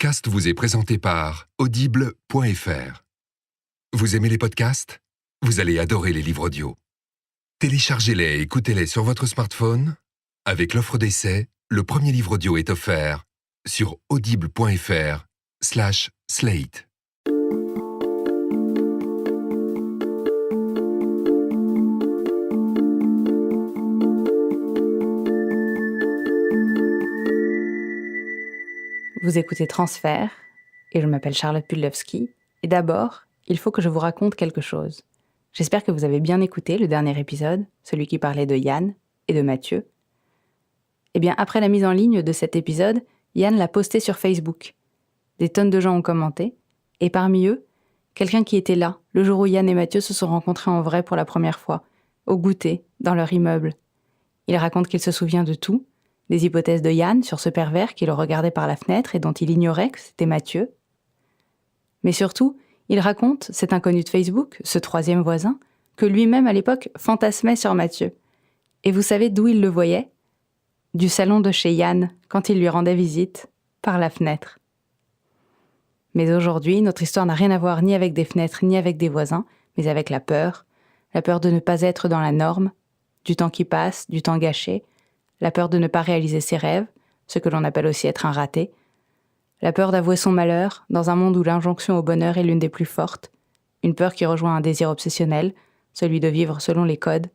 podcast vous est présenté par Audible.fr. Vous aimez les podcasts ? Vous allez adorer les livres audio. Téléchargez-les et écoutez-les sur votre smartphone. Avec l'offre d'essai, le premier livre audio est offert sur audible.fr/slate. Vous écoutez Transfert, et je m'appelle Charlotte Pudlowski, et d'abord, il faut que je vous raconte quelque chose. J'espère que vous avez bien écouté le dernier épisode, celui qui parlait de Yann et de Mathieu. Eh bien, après la mise en ligne de cet épisode, Yann l'a posté sur Facebook. Des tonnes de gens ont commenté, et parmi eux, quelqu'un qui était là, le jour où Yann et Mathieu se sont rencontrés en vrai pour la première fois, au goûter, dans leur immeuble. Il raconte qu'il se souvient de tout, des hypothèses de Yann sur ce pervers qui le regardait par la fenêtre et dont il ignorait que c'était Mathieu. Mais surtout, il raconte, cet inconnu de Facebook, ce troisième voisin, que lui-même à l'époque fantasmait sur Mathieu. Et vous savez d'où il le voyait ? Du salon de chez Yann, quand il lui rendait visite, par la fenêtre. Mais aujourd'hui, notre histoire n'a rien à voir ni avec des fenêtres ni avec des voisins, mais avec la peur de ne pas être dans la norme, du temps qui passe, du temps gâché, la peur de ne pas réaliser ses rêves, ce que l'on appelle aussi être un raté, la peur d'avouer son malheur dans un monde où l'injonction au bonheur est l'une des plus fortes, une peur qui rejoint un désir obsessionnel, celui de vivre selon les codes,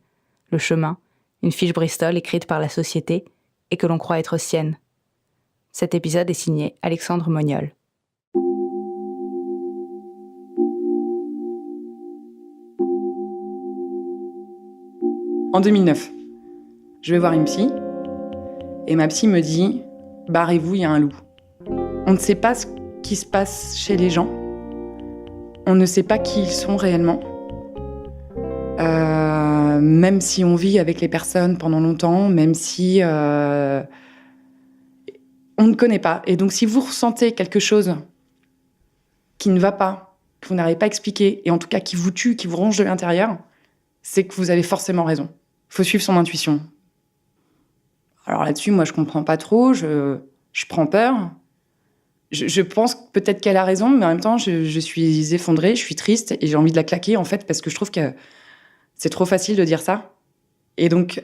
le chemin, une fiche Bristol écrite par la société et que l'on croit être sienne. Cet épisode est signé Alexandre Moniol. En 2009, je vais voir une psy. Et ma psy me dit « Barrez-vous, il y a un loup ». On ne sait pas ce qui se passe chez les gens. On ne sait pas qui ils sont réellement. Même si on vit avec les personnes pendant longtemps, même si on ne connaît pas. Et donc si vous ressentez quelque chose qui ne va pas, que vous n'arrivez pas à expliquer, et en tout cas qui vous tue, qui vous ronge de l'intérieur, c'est que vous avez forcément raison. Il faut suivre son intuition. Alors là-dessus, moi, je comprends pas trop, je prends peur. Je pense peut-être qu'elle a raison, mais en même temps, je suis effondrée, je suis triste, et j'ai envie de la claquer, en fait, parce que je trouve que c'est trop facile de dire ça. Et donc,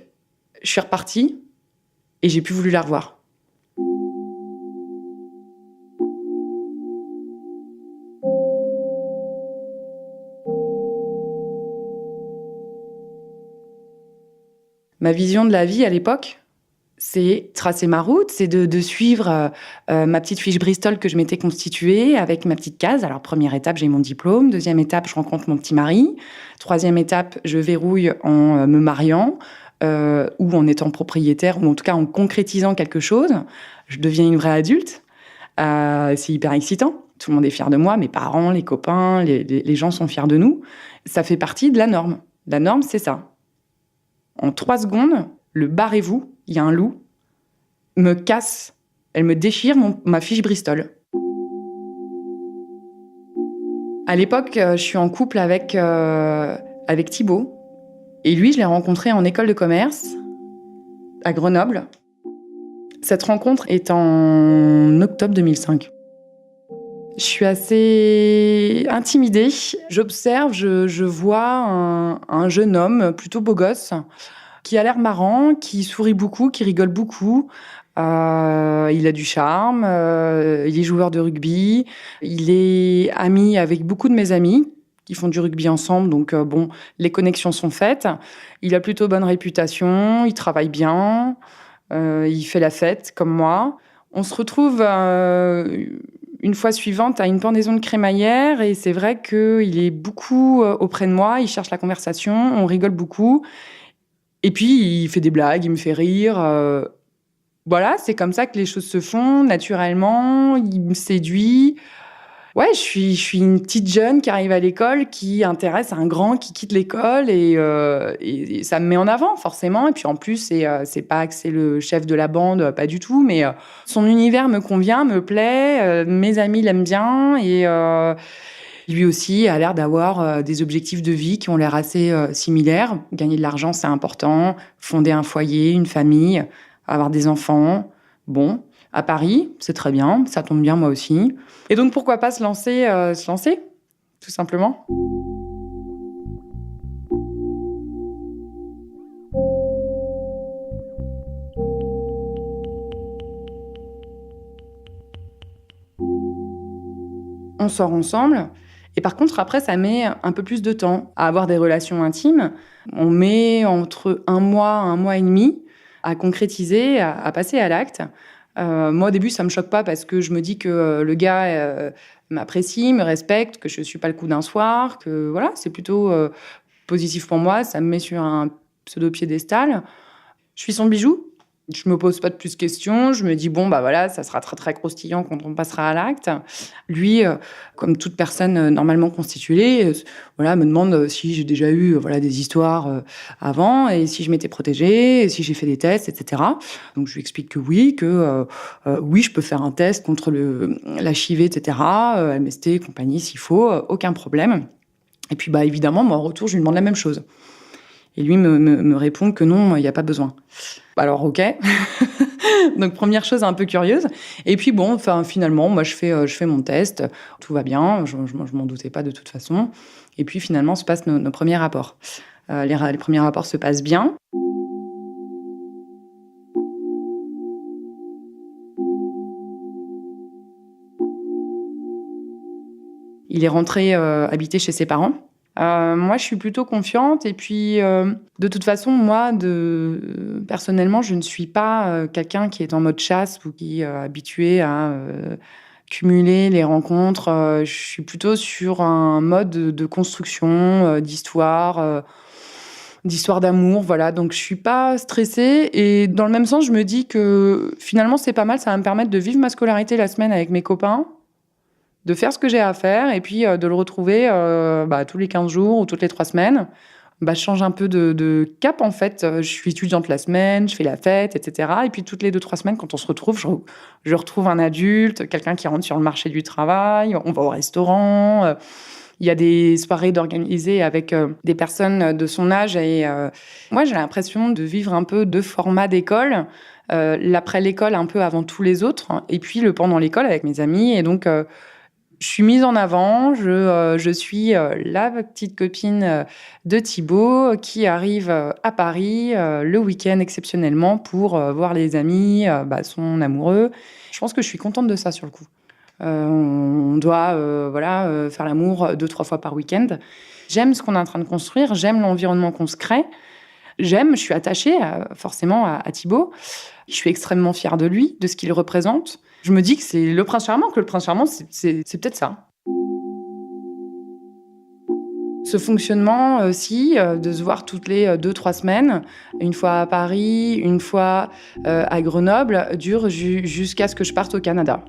je suis repartie, et j'ai plus voulu la revoir. Ma vision de la vie à l'époque, c'est tracer ma route, c'est de suivre ma petite fiche Bristol que je m'étais constituée avec ma petite case. Alors, première étape, j'ai mon diplôme. Deuxième étape, je rencontre mon petit mari. Troisième étape, je verrouille en me mariant ou en étant propriétaire, ou en tout cas en concrétisant quelque chose. Je deviens une vraie adulte. C'est hyper excitant. Tout le monde est fier de moi, mes parents, les copains, les gens sont fiers de nous. Ça fait partie de la norme. La norme, c'est ça. En 3 secondes, le barrez-vous, il y a un loup, me casse, elle me déchire ma fiche Bristol. À l'époque, je suis en couple avec Thibaut. Et lui, je l'ai rencontré en école de commerce, à Grenoble. Cette rencontre est en octobre 2005. Je suis assez intimidée. J'observe, je vois un jeune homme, plutôt beau gosse, qui a l'air marrant, qui sourit beaucoup, qui rigole beaucoup. Il a du charme, il est joueur de rugby, il est ami avec beaucoup de mes amis qui font du rugby ensemble, donc les connexions sont faites. Il a plutôt bonne réputation, il travaille bien, il fait la fête comme moi. On se retrouve une fois suivante à une pendaison de crémaillère et c'est vrai qu'il est beaucoup auprès de moi, il cherche la conversation, on rigole beaucoup. Et puis, il fait des blagues, il me fait rire. Voilà, c'est comme ça que les choses se font, naturellement. Il me séduit. Ouais, je suis une petite jeune qui arrive à l'école, qui intéresse un grand qui quitte l'école. Et ça me met en avant, forcément. Et puis, en plus, c'est pas que c'est le chef de la bande, pas du tout. Mais son univers me convient, me plaît. Mes amis l'aiment bien. Et lui aussi a l'air d'avoir des objectifs de vie qui ont l'air assez similaires. Gagner de l'argent, c'est important. Fonder un foyer, une famille, avoir des enfants. Bon, à Paris, c'est très bien, ça tombe bien moi aussi. Et donc pourquoi pas se lancer, tout simplement. On sort ensemble. Et par contre, après, ça met un peu plus de temps à avoir des relations intimes. On met entre 1 mois et demi à concrétiser, à passer à l'acte. Moi, au début, ça me choque pas parce que je me dis que le gars m'apprécie, me respecte, que je suis pas le coup d'un soir, que voilà, c'est plutôt positif pour moi. Ça me met sur un pseudo-piédestal. Je suis son bijou. Je me pose pas de plus de questions. Je me dis, bon, bah voilà, ça sera très, très croustillant quand on passera à l'acte. Lui, comme toute personne normalement constituée, voilà, me demande si j'ai déjà eu voilà, des histoires avant et si je m'étais protégée, et si j'ai fait des tests, etc. Donc, je lui explique que oui, oui, je peux faire un test contre l'HIV, etc., MST, compagnie, s'il faut, aucun problème. Et puis, bah, évidemment, moi, en retour, je lui demande la même chose. Et lui me répond que non, il n'y a pas besoin. Alors, ok. Donc, première chose un peu curieuse. Et puis, bon, finalement, moi, je fais mon test. Tout va bien. Je m'en doutais pas de toute façon. Et puis, finalement, se passent nos premiers rapports. Les premiers rapports se passent bien. Il est rentré habiter chez ses parents. Moi, je suis plutôt confiante. Et puis, de toute façon, moi, personnellement, je ne suis pas quelqu'un qui est en mode chasse ou qui est habitué à cumuler les rencontres. Je suis plutôt sur un mode de construction, d'histoire d'amour, voilà. Donc, je suis pas stressée. Et dans le même sens, je me dis que finalement, c'est pas mal. Ça va me permettre de vivre ma scolarité la semaine avec mes copains, de faire ce que j'ai à faire et puis de le retrouver tous les 15 jours ou toutes les 3 semaines. Je change un peu de cap, en fait. Je suis étudiante la semaine, je fais la fête, etc. Et puis toutes les 2-3 semaines, quand on se retrouve, je retrouve un adulte, quelqu'un qui rentre sur le marché du travail, on va au restaurant. Il y a des soirées organisées avec des personnes de son âge. Et moi, j'ai l'impression de vivre un peu deux formats d'école. L'après l'école, un peu avant tous les autres. Et puis le pendant l'école avec mes amis. Et donc... je suis mise en avant, je suis la petite copine de Thibaut qui arrive à Paris le week-end exceptionnellement pour voir les amis, son amoureux. Je pense que je suis contente de ça sur le coup. On doit faire l'amour 2-3 fois par week-end. J'aime ce qu'on est en train de construire, j'aime l'environnement qu'on se crée. Je suis attachée forcément à Thibaut. Je suis extrêmement fière de lui, de ce qu'il représente. Je me dis que c'est le prince charmant, c'est peut-être ça. Ce fonctionnement aussi, de se voir toutes les 2-3 semaines, une fois à Paris, une fois à Grenoble, dure jusqu'à ce que je parte au Canada.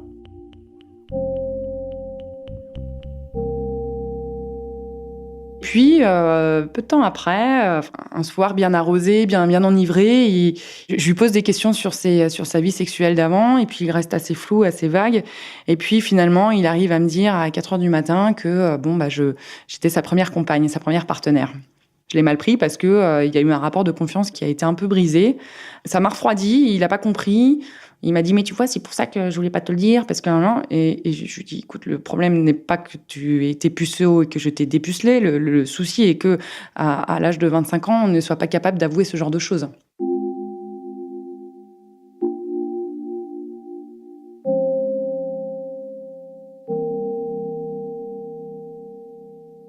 Puis, peu de temps après, un soir bien arrosé, bien enivré, je lui pose des questions sur sa vie sexuelle d'avant, et puis il reste assez flou, assez vague. Et puis finalement, il arrive à me dire à 4h du matin que j'étais sa première compagne, sa première partenaire. Je l'ai mal pris parce que il y a eu un rapport de confiance qui a été un peu brisé. Ça m'a refroidi, il n'a pas compris. Il m'a dit, mais tu vois, c'est pour ça que je voulais pas te le dire, parce que non. Et je lui dis, écoute, le problème n'est pas que tu étais puceau et que je t'ai dépucelé. Le souci est que, à l'âge de 25 ans, on ne soit pas capable d'avouer ce genre de choses.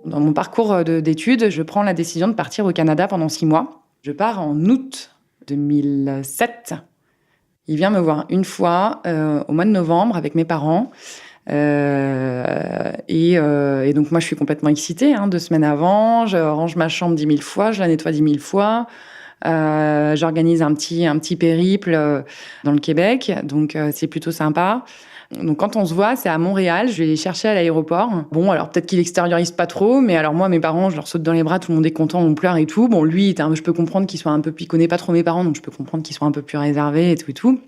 Dans mon parcours d'études, je prends la décision de partir au Canada pendant 6 mois. Je pars en août 2007. Il vient me voir une fois au mois de novembre avec mes parents. Et donc moi, je suis complètement excitée. 2 semaines avant, je range ma chambre 10 000 fois, je la nettoie 10 000 fois. J'organise un petit périple dans le Québec, donc c'est plutôt sympa. Donc quand on se voit, c'est à Montréal, je vais les chercher à l'aéroport. Bon, alors peut-être qu'il extériorise pas trop, mais alors moi, mes parents, je leur saute dans les bras, tout le monde est content, on pleure et tout. Bon, lui, je peux comprendre qu'il soit un peu... Il connaît pas trop mes parents, donc je peux comprendre qu'il soit un peu plus réservé et tout et tout.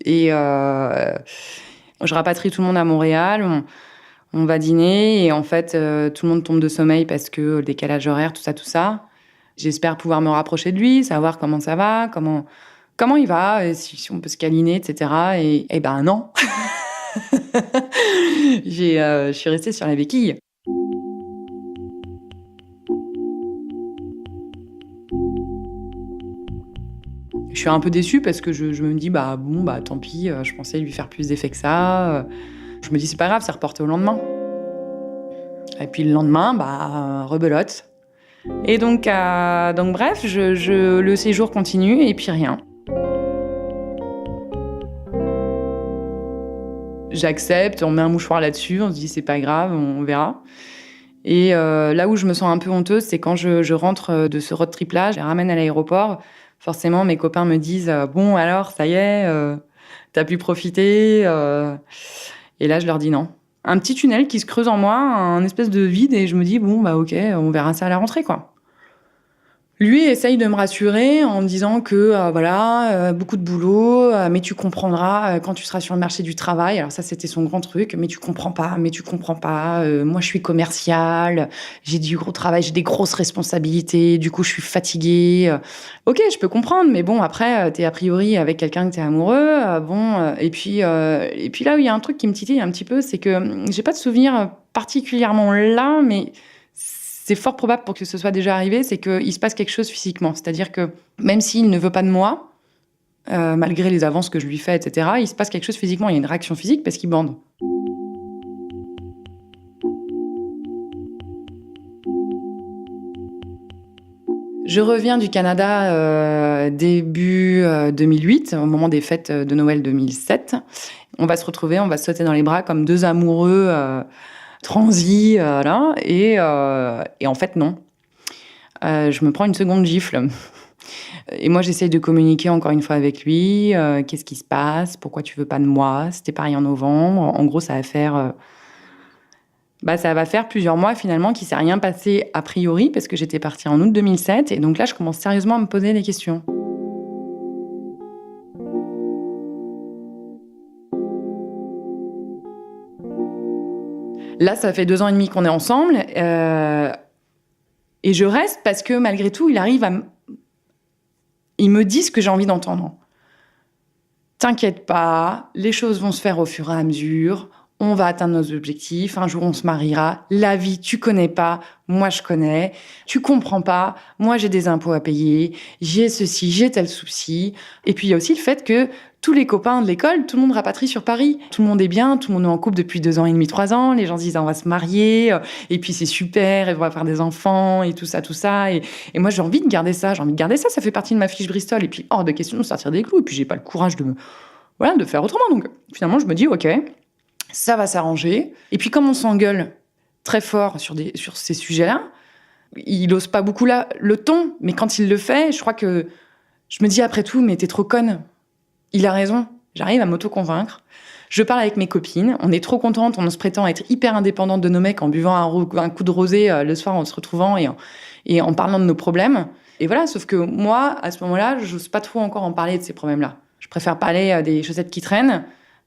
Et je rapatrie tout le monde à Montréal, on va dîner, et en fait, tout le monde tombe de sommeil parce que le décalage horaire, tout ça. J'espère pouvoir me rapprocher de lui, savoir comment ça va, comment il va, si on peut se câliner, etc. Et ben non. Je suis restée sur la béquille. Je suis un peu déçue parce que je me dis, tant pis, je pensais lui faire plus d'effet que ça. Je me dis, c'est pas grave, c'est reporté au lendemain. Et puis le lendemain, rebelote. Et donc bref, le séjour continue et puis rien. J'accepte, on met un mouchoir là-dessus, on se dit c'est pas grave, on verra. Et là où je me sens un peu honteuse, c'est quand je rentre de ce road trip-là, je les ramène à l'aéroport. Forcément, mes copains me disent bon alors, ça y est, t'as pu profiter. Et là, je leur dis non. Un petit tunnel qui se creuse en moi, un espèce de vide, et je me dis ok, on verra ça à la rentrée, quoi. Lui essaye de me rassurer en me disant que beaucoup de boulot, mais tu comprendras quand tu seras sur le marché du travail. Alors ça, c'était son grand truc. Mais tu comprends pas. Moi, je suis commerciale, j'ai du gros travail, j'ai des grosses responsabilités. Du coup, je suis fatiguée. Ok, je peux comprendre, mais bon, après, t'es a priori avec quelqu'un que t'es amoureux. Et puis là où il y a un truc qui me titille un petit peu, c'est que j'ai pas de souvenir particulièrement là, mais c'est fort probable pour que ce soit déjà arrivé, c'est qu'il se passe quelque chose physiquement. C'est-à-dire que même s'il ne veut pas de moi, malgré les avances que je lui fais, etc., il se passe quelque chose physiquement. Il y a une réaction physique parce qu'il bande. Je reviens du Canada début 2008, au moment des fêtes de Noël 2007. On va se retrouver, on va se sauter dans les bras comme deux amoureux transi, là. Et en fait, non. Je me prends une seconde gifle. Et moi, j'essaye de communiquer encore une fois avec lui. Qu'est-ce qui se passe? Pourquoi tu veux pas de moi? C'était pareil en novembre. En gros, ça va faire plusieurs mois, finalement, qu'il s'est rien passé a priori, parce que j'étais partie en août 2007. Et donc là, je commence sérieusement à me poser des questions. Là, ça fait 2 ans et demi qu'on est ensemble. Et je reste parce que, malgré tout, il me dit ce que j'ai envie d'entendre. T'inquiète pas, les choses vont se faire au fur et à mesure. On va atteindre nos objectifs. Un jour, on se mariera. La vie, tu connais pas. Moi, je connais. Tu comprends pas. Moi, j'ai des impôts à payer. J'ai ceci, j'ai tel souci. Et puis, il y a aussi le fait que tous les copains de l'école, tout le monde rapatrie sur Paris. Tout le monde est bien. Tout le monde est en couple depuis 2 ans et demi, 3 ans. Les gens se disent, on va se marier. Et puis, c'est super. Et on va faire des enfants. Et tout ça, tout ça. Et moi, j'ai envie de garder ça. Ça fait partie de ma fiche Bristol. Et puis, hors de question de sortir des clous. Et puis, j'ai pas le courage de faire autrement. Donc, finalement, je me dis, ok, ça va s'arranger. Et puis, comme on s'engueule très fort sur ces sujets-là, il ose pas beaucoup le ton, mais quand il le fait, je crois que je me dis après tout, mais t'es trop conne. Il a raison. J'arrive à m'auto-convaincre. Je parle avec mes copines. On est trop contentes. On se prétend être hyper indépendantes de nos mecs en buvant un coup de rosé le soir en se retrouvant et en parlant de nos problèmes. Et voilà, sauf que moi, à ce moment-là, j'ose pas trop encore en parler de ces problèmes-là. Je préfère parler des chaussettes qui traînent,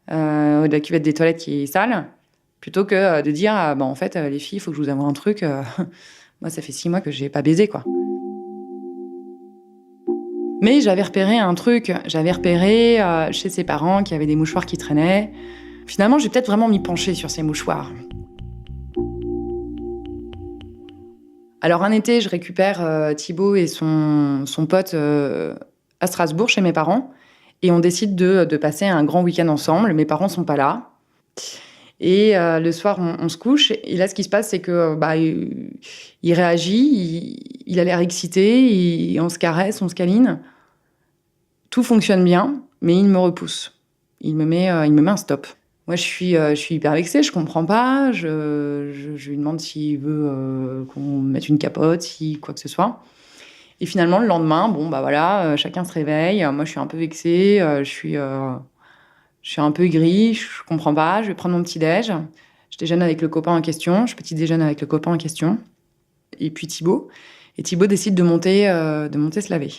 de la cuvette des toilettes qui est sale, plutôt que de dire en fait, les filles, il faut que je vous avoue un truc. Moi, ça fait 6 mois que j'ai pas baisé, quoi. Mais j'avais repéré un truc. J'avais repéré chez ses parents qu'il y avait des mouchoirs qui traînaient. Finalement, j'ai peut-être vraiment m'y pencher sur ces mouchoirs. Alors, un été, je récupère Thibaut et son pote à Strasbourg, chez mes parents. Et on décide de passer un grand week-end ensemble. Mes parents sont pas là. Et le soir, on se couche. Et là, ce qui se passe, c'est que il réagit, il a l'air excité, on se caresse, on se câline. Tout fonctionne bien, mais il me repousse. Il me met un stop. Moi, je suis hyper vexée, je comprends pas. Je lui demande s'il veut qu'on mette une capote, quoi que ce soit. Et finalement, le lendemain, chacun se réveille. Moi, je suis un peu vexée, je suis un peu aigrie, je comprends pas. Je vais prendre mon petit-déj. Je déjeune avec le copain en question. Je petit déjeune avec le copain en question. Et puis Thibaut. Et Thibaut décide de monter se laver.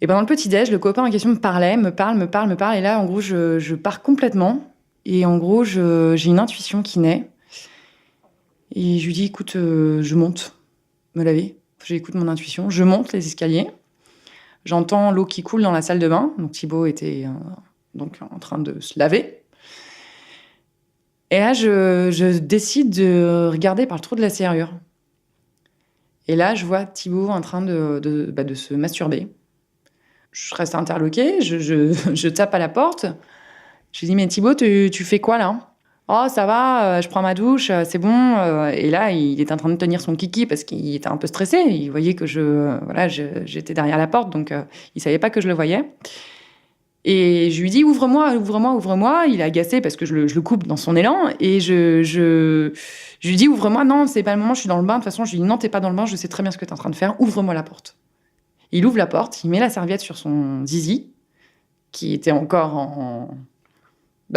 Et pendant le petit-déj, le copain en question me parle. Et là, en gros, je pars complètement. Et en gros, j'ai une intuition qui naît. Et je lui dis, écoute, je monte me laver. J'écoute mon intuition. Je monte les escaliers. J'entends l'eau qui coule dans la salle de bain. Donc Thibaut était donc en train de se laver. Et là, je décide de regarder par le trou de la serrure. Et là, je vois Thibaut en train de se masturber. Je reste interloquée, je tape à la porte. Je lui dis, mais Thibaut, tu fais quoi là ? Oh, ça va, je prends ma douche, c'est bon. Et là, il était en train de tenir son kiki parce qu'il était un peu stressé. Il voyait que j'étais derrière la porte, donc il savait pas que je le voyais. Et je lui dis, ouvre-moi, ouvre-moi, ouvre-moi. Il est agacé parce que je le coupe dans son élan. Et je lui dis, ouvre-moi. Non, c'est pas le moment, je suis dans le bain. De toute façon, je lui dis, non, t'es pas dans le bain, je sais très bien ce que t'es en train de faire. Ouvre-moi la porte. Il ouvre la porte, il met la serviette sur son zizi, qui était encore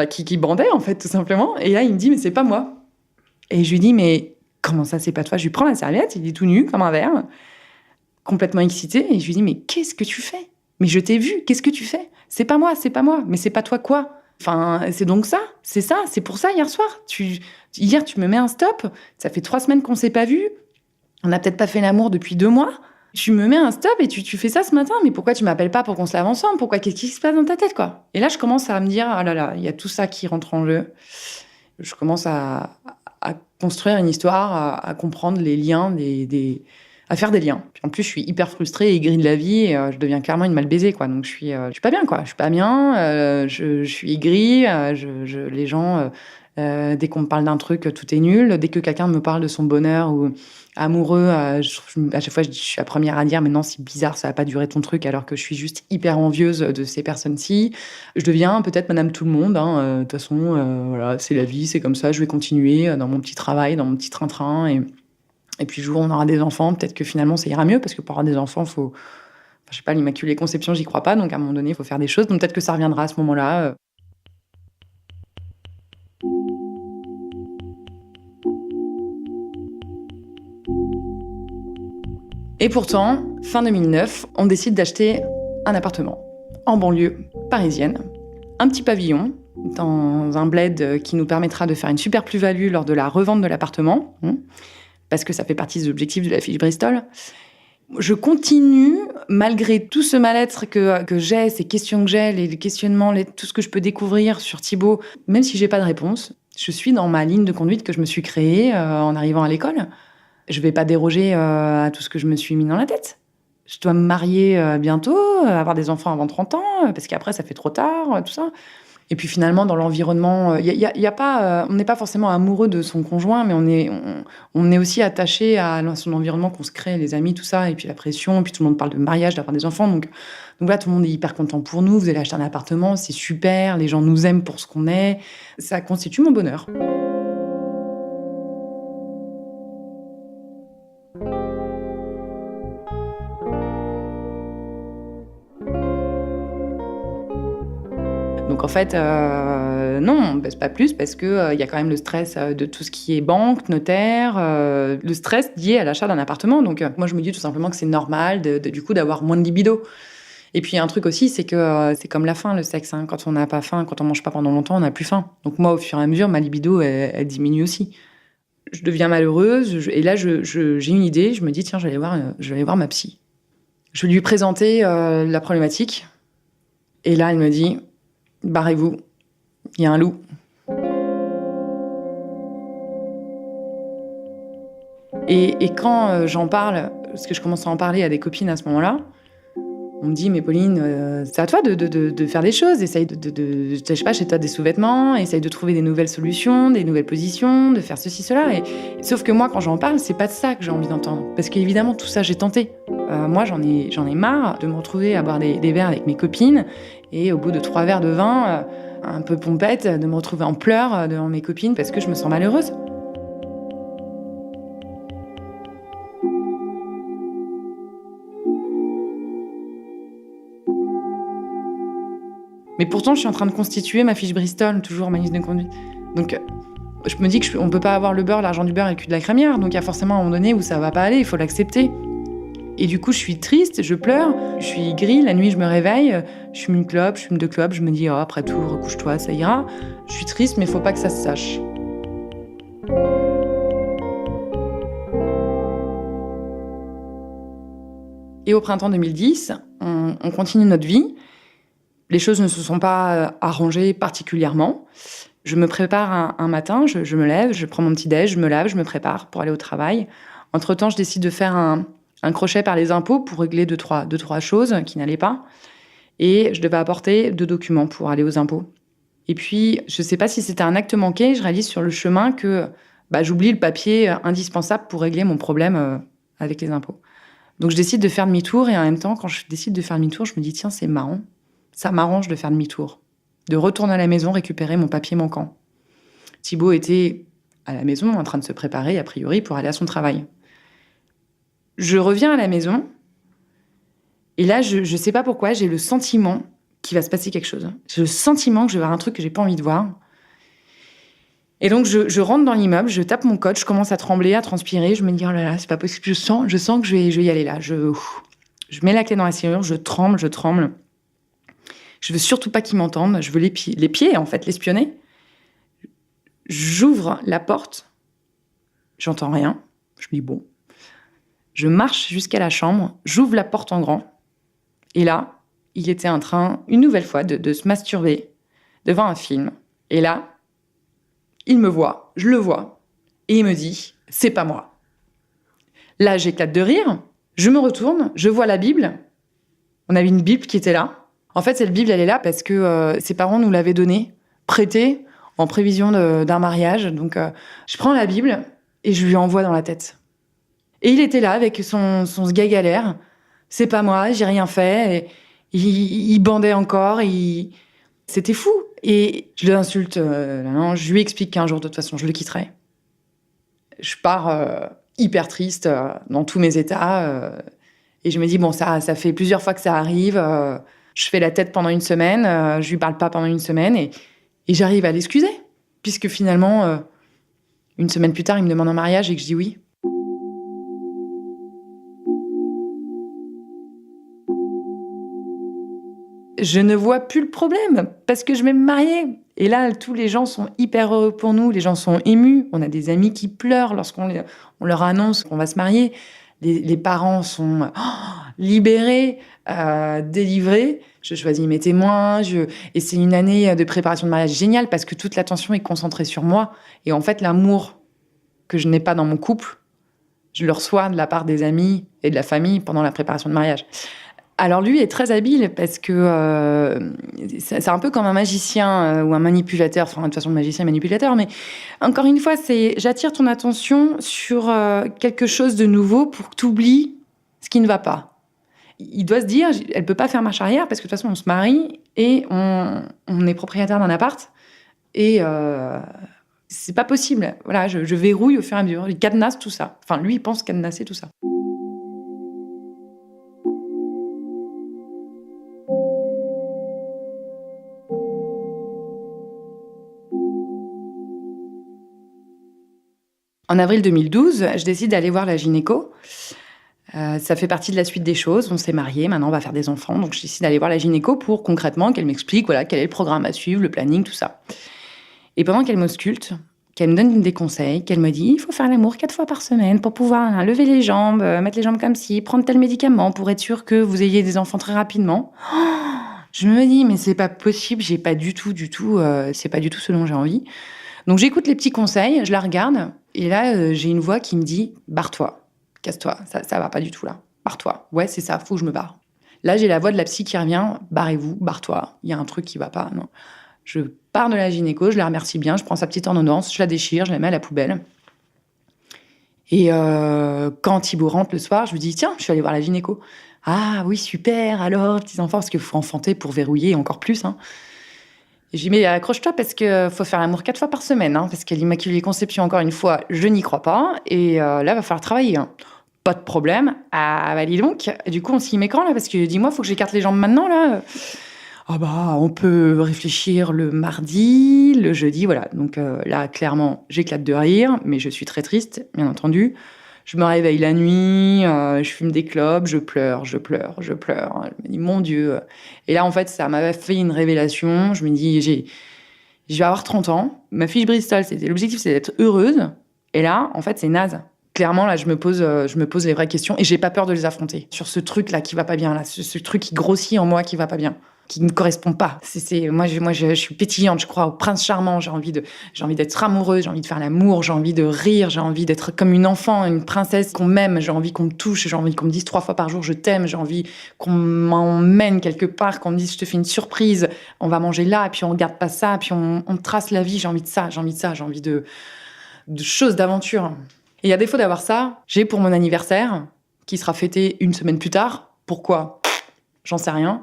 qui bandait, en fait, tout simplement. Et là, il me dit, mais c'est pas moi. Et je lui dis, mais comment ça, c'est pas toi ? Je lui prends la serviette, il est tout nu, comme un verre, complètement excité. Et je lui dis, mais qu'est-ce que tu fais ? Mais je t'ai vu, qu'est-ce que tu fais ? C'est pas moi. Mais c'est pas toi quoi ? Enfin, c'est donc ça, c'est pour ça, hier soir. Hier, tu me mets un stop, ça fait 3 semaines qu'on s'est pas vus, on n'a peut-être pas fait l'amour depuis 2 mois. Tu me mets un stop et tu fais ça ce matin, mais pourquoi tu m'appelles pas pour qu'on se lave ensemble ? Qu'est-ce qui se passe dans ta tête, quoi ? Et là, je commence à me dire, ah là là, il y a tout ça qui rentre en jeu. Je commence à construire une histoire, à comprendre les liens, à faire des liens. Puis en plus, je suis hyper frustrée, aigrie de la vie, et je deviens clairement une mal baisée, quoi. Donc je suis pas bien, quoi. Je suis pas bien, je suis aigrie, les gens, dès qu'on me parle d'un truc, tout est nul. Dès que quelqu'un me parle de son bonheur ou amoureux, à chaque fois, je suis la première à dire, mais non, c'est bizarre, ça va pas durer ton truc, alors que je suis juste hyper envieuse de ces personnes-ci. Je deviens peut-être madame tout le monde, hein. De toute façon, voilà, c'est la vie, c'est comme ça, je vais continuer dans mon petit travail, dans mon petit train-train, et puis le jour où on aura des enfants, peut-être que finalement ça ira mieux, parce que pour avoir des enfants, faut, je sais pas, l'immaculée conception, j'y crois pas, donc à un moment donné, il faut faire des choses, donc peut-être que ça reviendra à ce moment-là. Et pourtant, fin 2009, on décide d'acheter un appartement en banlieue parisienne, un petit pavillon dans un bled qui nous permettra de faire une super plus-value lors de la revente de l'appartement, parce que ça fait partie des objectifs de la fiche Bristol. Je continue, malgré tout ce mal-être que j'ai, ces questions que j'ai, les questionnements, tout ce que je peux découvrir sur Thibaut, même si j'ai pas de réponse, je suis dans ma ligne de conduite que je me suis créée en arrivant à l'école. Je vais pas déroger à tout ce que je me suis mis dans la tête. Je dois me marier bientôt, avoir des enfants avant 30 ans, parce qu'après ça fait trop tard, tout ça. Et puis finalement, dans l'environnement, y a pas, on n'est pas forcément amoureux de son conjoint, mais on est aussi attaché à son environnement qu'on se crée, les amis, tout ça, et puis la pression, et puis tout le monde parle de mariage, d'avoir des enfants. Donc là, tout le monde est hyper content pour nous. Vous allez acheter un appartement, c'est super, les gens nous aiment pour ce qu'on est. Ça constitue mon bonheur. Donc en fait, non, on ne baisse pas plus parce qu'il y a quand même le stress de tout ce qui est banque, notaire, le stress lié à l'achat d'un appartement. Donc moi, je me dis tout simplement que c'est normal du coup d'avoir moins de libido. Et puis un truc aussi, c'est que c'est comme la faim, le sexe. Hein. Quand on n'a pas faim, quand on mange pas pendant longtemps, on n'a plus faim. Donc moi, au fur et à mesure, ma libido, elle diminue aussi. Je deviens malheureuse et là, j'ai une idée. Je me dis, tiens, je vais aller voir ma psy. Je vais lui présenter la problématique. Et là, elle me dit... barrez-vous, il y a un loup. Et quand j'en parle, parce que je commence à en parler à des copines à ce moment-là, on me dit, mais Pauline, c'est à toi de faire des choses, essaye je sais pas, chez toi des sous-vêtements, essaye de trouver des nouvelles solutions, des nouvelles positions, de faire ceci, cela. Sauf que moi, quand j'en parle, c'est pas de ça que j'ai envie d'entendre. Parce qu'évidemment, tout ça, j'ai tenté. Moi, j'en ai marre de me retrouver à boire des verres avec mes copines, et au bout de 3 verres de vin, un peu pompette, de me retrouver en pleurs devant mes copines parce que je me sens malheureuse. Mais pourtant, je suis en train de constituer ma fiche Bristol, toujours ma liste de conduite. Donc, je me dis qu'on peut pas avoir le beurre, l'argent du beurre et le cul de la crémière. Donc, il y a forcément un moment donné où ça va pas aller, il faut l'accepter. Et du coup, je suis triste, je pleure, je suis aigrie. La nuit, je me réveille, je fume une clope, je fume 2 clopes. Je me dis, oh, après tout, recouche-toi, ça ira. Je suis triste, mais il faut pas que ça se sache. Et au printemps 2010, on continue notre vie. Les choses ne se sont pas arrangées particulièrement. Je me prépare un matin, je me lève, je prends mon petit-déj, je me lave, je me prépare pour aller au travail. Entre-temps, je décide de faire un crochet par les impôts pour régler deux, trois choses qui n'allaient pas. Et je devais apporter 2 documents pour aller aux impôts. Et puis, je ne sais pas si c'était un acte manqué, je réalise sur le chemin que j'oublie le papier indispensable pour régler mon problème avec les impôts. Donc, je décide de faire demi-tour et en même temps, quand je décide de faire demi-tour, je me dis, tiens, c'est marrant. Ça m'arrange de faire demi-tour, de retourner à la maison récupérer mon papier manquant. Thibaut était à la maison en train de se préparer, a priori, pour aller à son travail. Je reviens à la maison et là, je ne sais pas pourquoi, j'ai le sentiment qu'il va se passer quelque chose. J'ai le sentiment que je vais voir un truc que j'ai pas envie de voir. Et donc, je rentre dans l'immeuble, je tape mon code, je commence à trembler, à transpirer. Je me dis, oh là là, c'est pas possible. Je sens que je vais y aller là. Je mets la clé dans la serrure, je tremble. Je veux surtout pas qu'ils m'entendent. Je veux les pieds, en fait, l'espionner. J'ouvre la porte. J'entends rien. Je me dis, bon. Je marche jusqu'à la chambre. J'ouvre la porte en grand. Et là, il était en train, une nouvelle fois, de se masturber devant un film. Et là, il me voit, je le vois. Et il me dit, c'est pas moi. Là, j'éclate de rire. Je me retourne, je vois la Bible. On avait une Bible qui était là. En fait, cette Bible, elle est là parce que ses parents nous l'avaient donnée, prêtée, en prévision d'un mariage. Donc, je prends la Bible et je lui envoie dans la tête. Et il était là avec son sgeg à l'air. C'est pas moi, j'ai rien fait. Et il bandait encore. C'était fou. Et je l'insulte. Je lui explique qu'un jour, de toute façon, je le quitterai. Je pars hyper triste dans tous mes états. Et je me dis, bon, ça fait plusieurs fois que ça arrive. Je fais la tête pendant une semaine. Je lui parle pas pendant une semaine. Et j'arrive à l'excuser. Puisque finalement, une semaine plus tard, il me demande un mariage et que je dis oui. Je ne vois plus le problème parce que je vais me marier. Et là, tous les gens sont hyper heureux pour nous. Les gens sont émus. On a des amis qui pleurent lorsqu'on leur annonce qu'on va se marier. Les parents sont libérés, délivrés. Je choisis mes témoins. Et c'est une année de préparation de mariage géniale parce que toute l'attention est concentrée sur moi. Et en fait, l'amour que je n'ai pas dans mon couple, je le reçois de la part des amis et de la famille pendant la préparation de mariage. Alors lui est très habile parce que c'est un peu comme un magicien ou un manipulateur. Enfin, de toute façon, le magicien est manipulateur. Mais encore une fois, j'attire ton attention sur quelque chose de nouveau pour que tu oublies ce qui ne va pas. Il doit se dire, elle ne peut pas faire marche arrière parce que de toute façon, on se marie et on est propriétaire d'un appart. Et c'est pas possible. Voilà, je verrouille au fur et à mesure. Il cadenasse tout ça. Enfin, lui, il pense cadenasser tout ça. En avril 2012, je décide d'aller voir la gynéco. Ça fait partie de la suite des choses. On s'est mariés, maintenant on va faire des enfants. Donc je décide d'aller voir la gynéco pour concrètement qu'elle m'explique quel est le programme à suivre, le planning, tout ça. Et pendant qu'elle m'ausculte, qu'elle me donne des conseils, qu'elle me dit il faut faire l'amour 4 fois par semaine pour pouvoir lever les jambes, mettre les jambes comme ci, prendre tel médicament pour être sûr que vous ayez des enfants très rapidement. Je me dis mais c'est pas possible, j'ai pas du tout, c'est pas du tout ce dont j'ai envie. Donc j'écoute les petits conseils, je la regarde, et là j'ai une voix qui me dit « barre-toi, casse-toi, ça va pas du tout là, barre-toi ». Ouais, c'est ça, faut que je me barre. Là j'ai la voix de la psy qui revient « barrez-vous, barre-toi, il y a un truc qui va pas ». Non. Je pars de la gynéco, je la remercie bien, je prends sa petite ordonnance, je la déchire, je la mets à la poubelle. Et quand Thibaut rentre le soir, je lui dis « tiens, je suis allée voir la gynéco ». « Ah oui, super, alors, petits enfants », parce qu'il faut enfanter pour verrouiller encore plus, hein. Et j'ai dit, mais accroche-toi parce qu'il faut faire l'amour 4 fois par semaine, hein, parce qu'à l'Immaculée Conception, encore une fois, je n'y crois pas. Et là, il va falloir travailler. Hein. Pas de problème. Ah, bah, dis donc. Et du coup, on s'y met quand, là? Parce que, dis-moi, il faut que j'écarte les jambes maintenant, là. Ah, bah, on peut réfléchir le mardi, le jeudi, voilà. Donc là, clairement, j'éclate de rire, mais je suis très triste, bien entendu. Je me réveille la nuit, je fume des clopes, je pleure. Je me dis, mon Dieu. Et là, en fait, ça m'avait fait une révélation. Je me dis, je vais avoir 30 ans. Ma fiche Bristol, l'objectif, c'est d'être heureuse. Et là, en fait, c'est naze. Clairement, là, je me pose les vraies questions et j'ai pas peur de les affronter. Sur ce truc-là qui va pas bien, là, ce truc qui grossit en moi qui va pas bien, qui ne me correspond pas. Moi, je suis pétillante, je crois au prince charmant, j'ai envie d'être amoureuse, j'ai envie de faire l'amour, j'ai envie de rire, j'ai envie d'être comme une enfant, une princesse qu'on m'aime, j'ai envie qu'on me touche, j'ai envie qu'on me dise 3 fois par jour je t'aime, j'ai envie qu'on m'emmène quelque part, qu'on me dise je te fais une surprise, on va manger là, et puis on regarde pas ça, puis on trace la vie, j'ai envie de choses, d'aventures. Et à défaut d'avoir ça, j'ai pour mon anniversaire, qui sera fêté 1 semaine plus tard. Pourquoi ? J'en sais rien.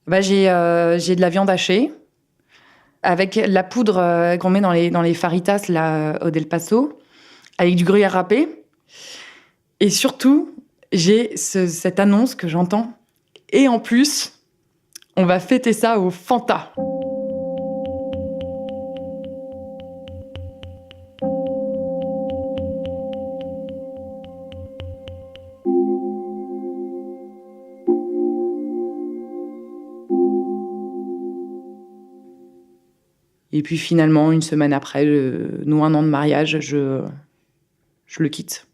J'ai de la viande hachée, avec la poudre qu'on met dans les faritas là, au Del Paso, avec du gruyère râpé. Et surtout, j'ai cette annonce que j'entends. Et en plus, on va fêter ça au Fanta. Et puis finalement, 1 semaine après, nous 1 an de mariage, je le quitte.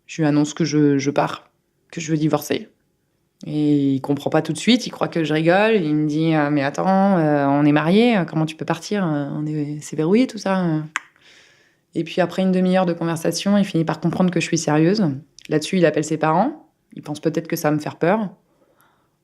Je lui annonce que je pars, que je veux divorcer. Et il comprend pas tout de suite, il croit que je rigole. Il me dit « Mais attends, on est mariés, comment tu peux partir ? C'est verrouillé tout ça ?» Et puis après 1 demi-heure de conversation, il finit par comprendre que je suis sérieuse. Là-dessus, il appelle ses parents. Il pense peut-être que ça va me faire peur.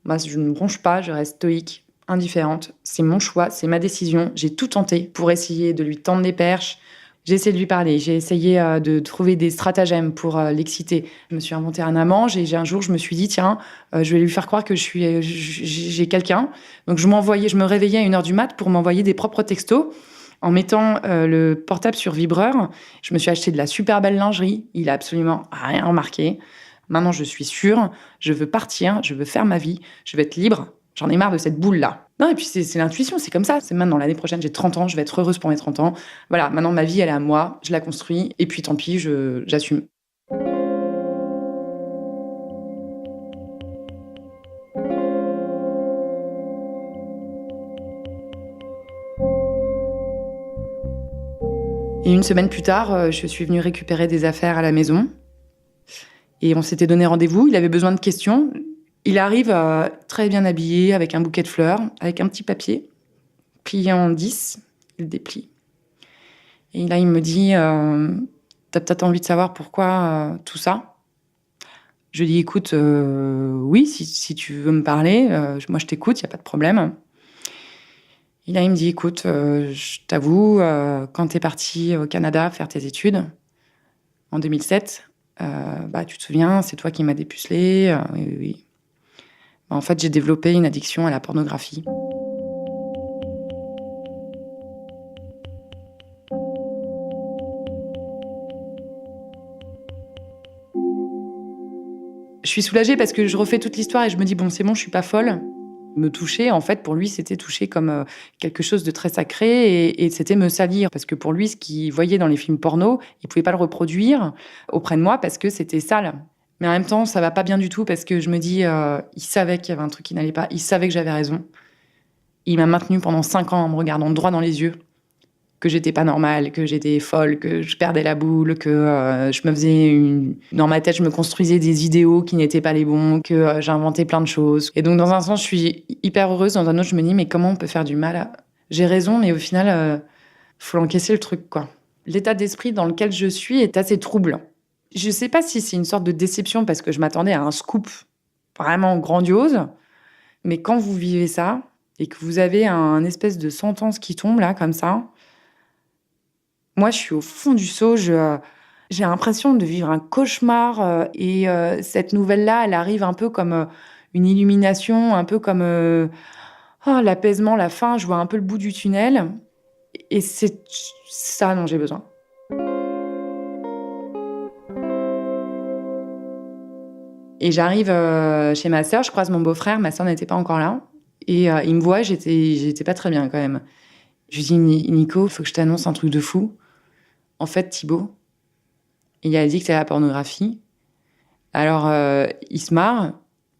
Moi, je ne bronche pas, je reste stoïque, indifférente. C'est mon choix, c'est ma décision. J'ai tout tenté pour essayer de lui tendre des perches. J'ai essayé de lui parler, j'ai essayé de trouver des stratagèmes pour l'exciter. Je me suis inventé un amant. Un jour, je me suis dit, tiens, je vais lui faire croire que j'ai quelqu'un. Donc, je me réveillais à 1h du mat pour m'envoyer des propres textos en mettant le portable sur vibreur. Je me suis acheté de la super belle lingerie. Il a absolument rien remarqué. Maintenant, je suis sûre, je veux partir, je veux faire ma vie, je veux être libre. J'en ai marre de cette boule-là. Non, et puis c'est l'intuition, c'est comme ça. C'est maintenant, l'année prochaine, j'ai 30 ans, je vais être heureuse pour mes 30 ans. Voilà, maintenant, ma vie, elle est à moi, je la construis, et puis tant pis, j'assume. Et 1 semaine plus tard, je suis venue récupérer des affaires à la maison. Et on s'était donné rendez-vous, il avait besoin de questions. Il arrive très bien habillé, avec un bouquet de fleurs, avec un petit papier, plié en 10, il déplie. Et là, il me dit « T'as peut-être envie de savoir pourquoi tout ça ?» Je lui dis « Écoute, oui, si tu veux me parler, moi je t'écoute, il n'y a pas de problème. » Et là, il me dit « Écoute, je t'avoue, quand t'es parti au Canada faire tes études, en 2007, tu te souviens, c'est toi qui m'as dépucelé. Oui. En fait, j'ai développé une addiction à la pornographie. » Je suis soulagée parce que je refais toute l'histoire et je me dis, bon, c'est bon, je suis pas folle. Me toucher, en fait, pour lui, c'était toucher comme quelque chose de très sacré et c'était me salir. Parce que pour lui, ce qu'il voyait dans les films porno, il pouvait pas le reproduire auprès de moi parce que c'était sale. Mais en même temps, ça va pas bien du tout parce que je me dis, il savait qu'il y avait un truc qui n'allait pas, il savait que j'avais raison. Il m'a maintenue pendant 5 ans en me regardant droit dans les yeux, que j'étais pas normale, que j'étais folle, que je perdais la boule, que je me faisais dans ma tête, je me construisais des idéaux qui n'étaient pas les bons, que j'inventais plein de choses. Et donc, dans un sens, je suis hyper heureuse. Dans un autre, je me dis, mais comment on peut faire du mal ? J'ai raison, mais au final, faut encaisser le truc, quoi. L'état d'esprit dans lequel je suis est assez troublant. Je sais pas si c'est une sorte de déception parce que je m'attendais à un scoop vraiment grandiose, mais quand vous vivez ça et que vous avez un espèce de sentence qui tombe là, comme ça, moi, je suis au fond du seau, j'ai l'impression de vivre un cauchemar et cette nouvelle-là, elle arrive un peu comme une illumination, un peu comme l'apaisement, la fin, je vois un peu le bout du tunnel. Et c'est ça dont j'ai besoin. Et j'arrive chez ma sœur, je croise mon beau-frère, ma sœur n'était pas encore là. Et il me voit, j'étais pas très bien quand même. Je lui dis, Nico, faut que je t'annonce un truc de fou. En fait, Thibaut, il a dit que c'était la pornographie. Alors, il se marre,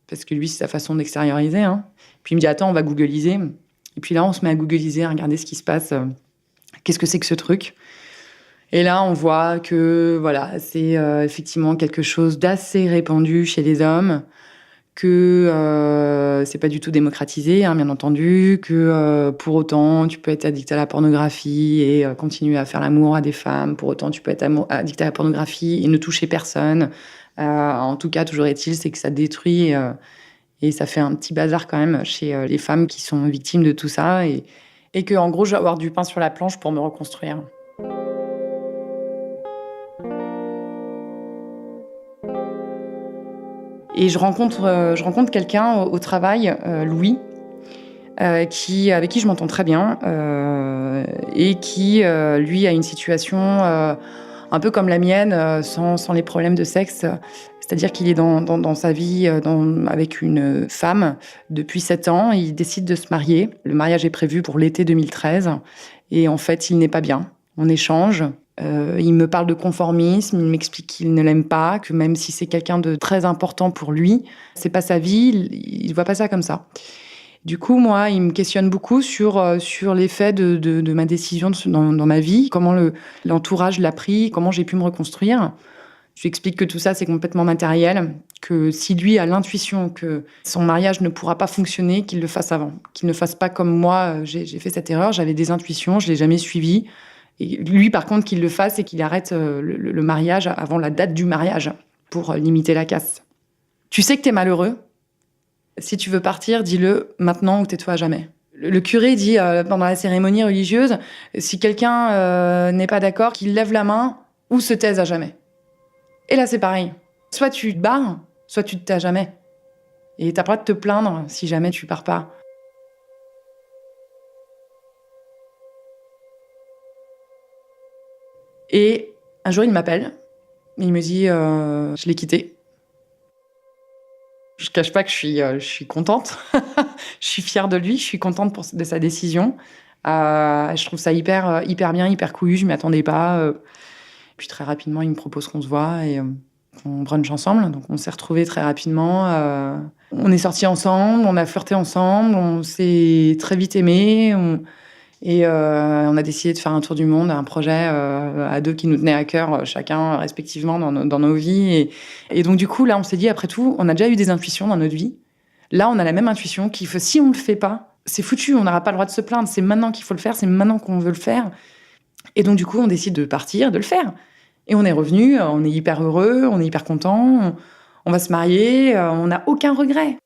parce que lui, c'est sa façon d'extérioriser. Hein. Puis il me dit, attends, on va googliser. Et puis là, on se met à googliser, à regarder ce qui se passe. Qu'est-ce que c'est que ce truc ? Et là, on voit que voilà, c'est effectivement quelque chose d'assez répandu chez les hommes, que c'est pas du tout démocratisé, hein, bien entendu, que pour autant, tu peux être addict à la pornographie et continuer à faire l'amour à des femmes. Pour autant, tu peux être addict à la pornographie et ne toucher personne. En tout cas, toujours est-il, c'est que ça détruit et ça fait un petit bazar quand même chez les femmes qui sont victimes de tout ça. Et que, en gros, je vais avoir du pain sur la planche pour me reconstruire. Et je rencontre quelqu'un au travail, Louis, avec qui je m'entends très bien, et qui, lui, a une situation un peu comme la mienne, sans les problèmes de sexe. C'est-à-dire qu'il est dans sa vie avec une femme depuis 7 ans. Il décide de se marier. Le mariage est prévu pour l'été 2013. Et en fait, il n'est pas bien. On échange. Il me parle de conformisme, il m'explique qu'il ne l'aime pas, que même si c'est quelqu'un de très important pour lui, c'est pas sa vie, il voit pas ça comme ça. Du coup, moi, il me questionne beaucoup sur l'effet de ma décision dans ma vie, comment l'entourage l'a pris, comment j'ai pu me reconstruire. Je lui explique que tout ça, c'est complètement matériel, que si lui a l'intuition que son mariage ne pourra pas fonctionner, qu'il le fasse avant, qu'il ne fasse pas comme moi, j'ai fait cette erreur, j'avais des intuitions, je l'ai jamais suivie. Et lui, par contre, qu'il le fasse et qu'il arrête le mariage avant la date du mariage pour limiter la casse. Tu sais que t'es malheureux. Si tu veux partir, dis-le maintenant ou tais-toi à jamais. Le curé dit pendant la cérémonie religieuse, si quelqu'un n'est pas d'accord, qu'il lève la main ou se taise à jamais. Et là, c'est pareil. Soit tu te barres, soit tu te tais à jamais. Et t'as pas le droit de te plaindre si jamais tu pars pas. Et un jour, il m'appelle. Il me dit je l'ai quitté. Je cache pas que je suis contente. Je suis fière de lui. Je suis contente de sa décision. Je trouve ça hyper bien, hyper couillu. Je m'y attendais pas. Puis très rapidement, il me propose qu'on se voit et qu'on brunch ensemble. Donc on s'est retrouvés très rapidement. On est sortis ensemble, on a flirté ensemble, on s'est très vite aimés. Et on a décidé de faire un tour du monde, un projet à deux qui nous tenait à cœur, chacun respectivement dans nos vies. Et donc du coup, là, on s'est dit, après tout, on a déjà eu des intuitions dans notre vie. Là, on a la même intuition qu'il faut, si on le fait pas, c'est foutu, on n'aura pas le droit de se plaindre. C'est maintenant qu'il faut le faire, c'est maintenant qu'on veut le faire. Et donc du coup, on décide de partir, de le faire. Et on est revenu, on est hyper heureux, on est hyper content, on va se marier, on n'a aucun regret.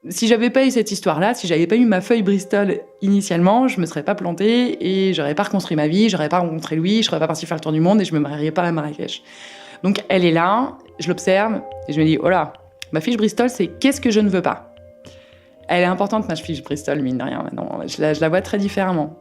Si j'avais pas eu cette histoire-là, si j'avais pas eu ma feuille Bristol initialement, je me serais pas plantée et j'aurais pas reconstruit ma vie, j'aurais pas rencontré Louis, je serais pas partie faire le tour du monde et je me marierais pas à Marrakech. Donc elle est là, je l'observe et je me dis, oh là, ma fiche Bristol, c'est qu'est-ce que je ne veux pas. Elle est importante, ma fiche Bristol, mine de rien, maintenant. Je la vois très différemment.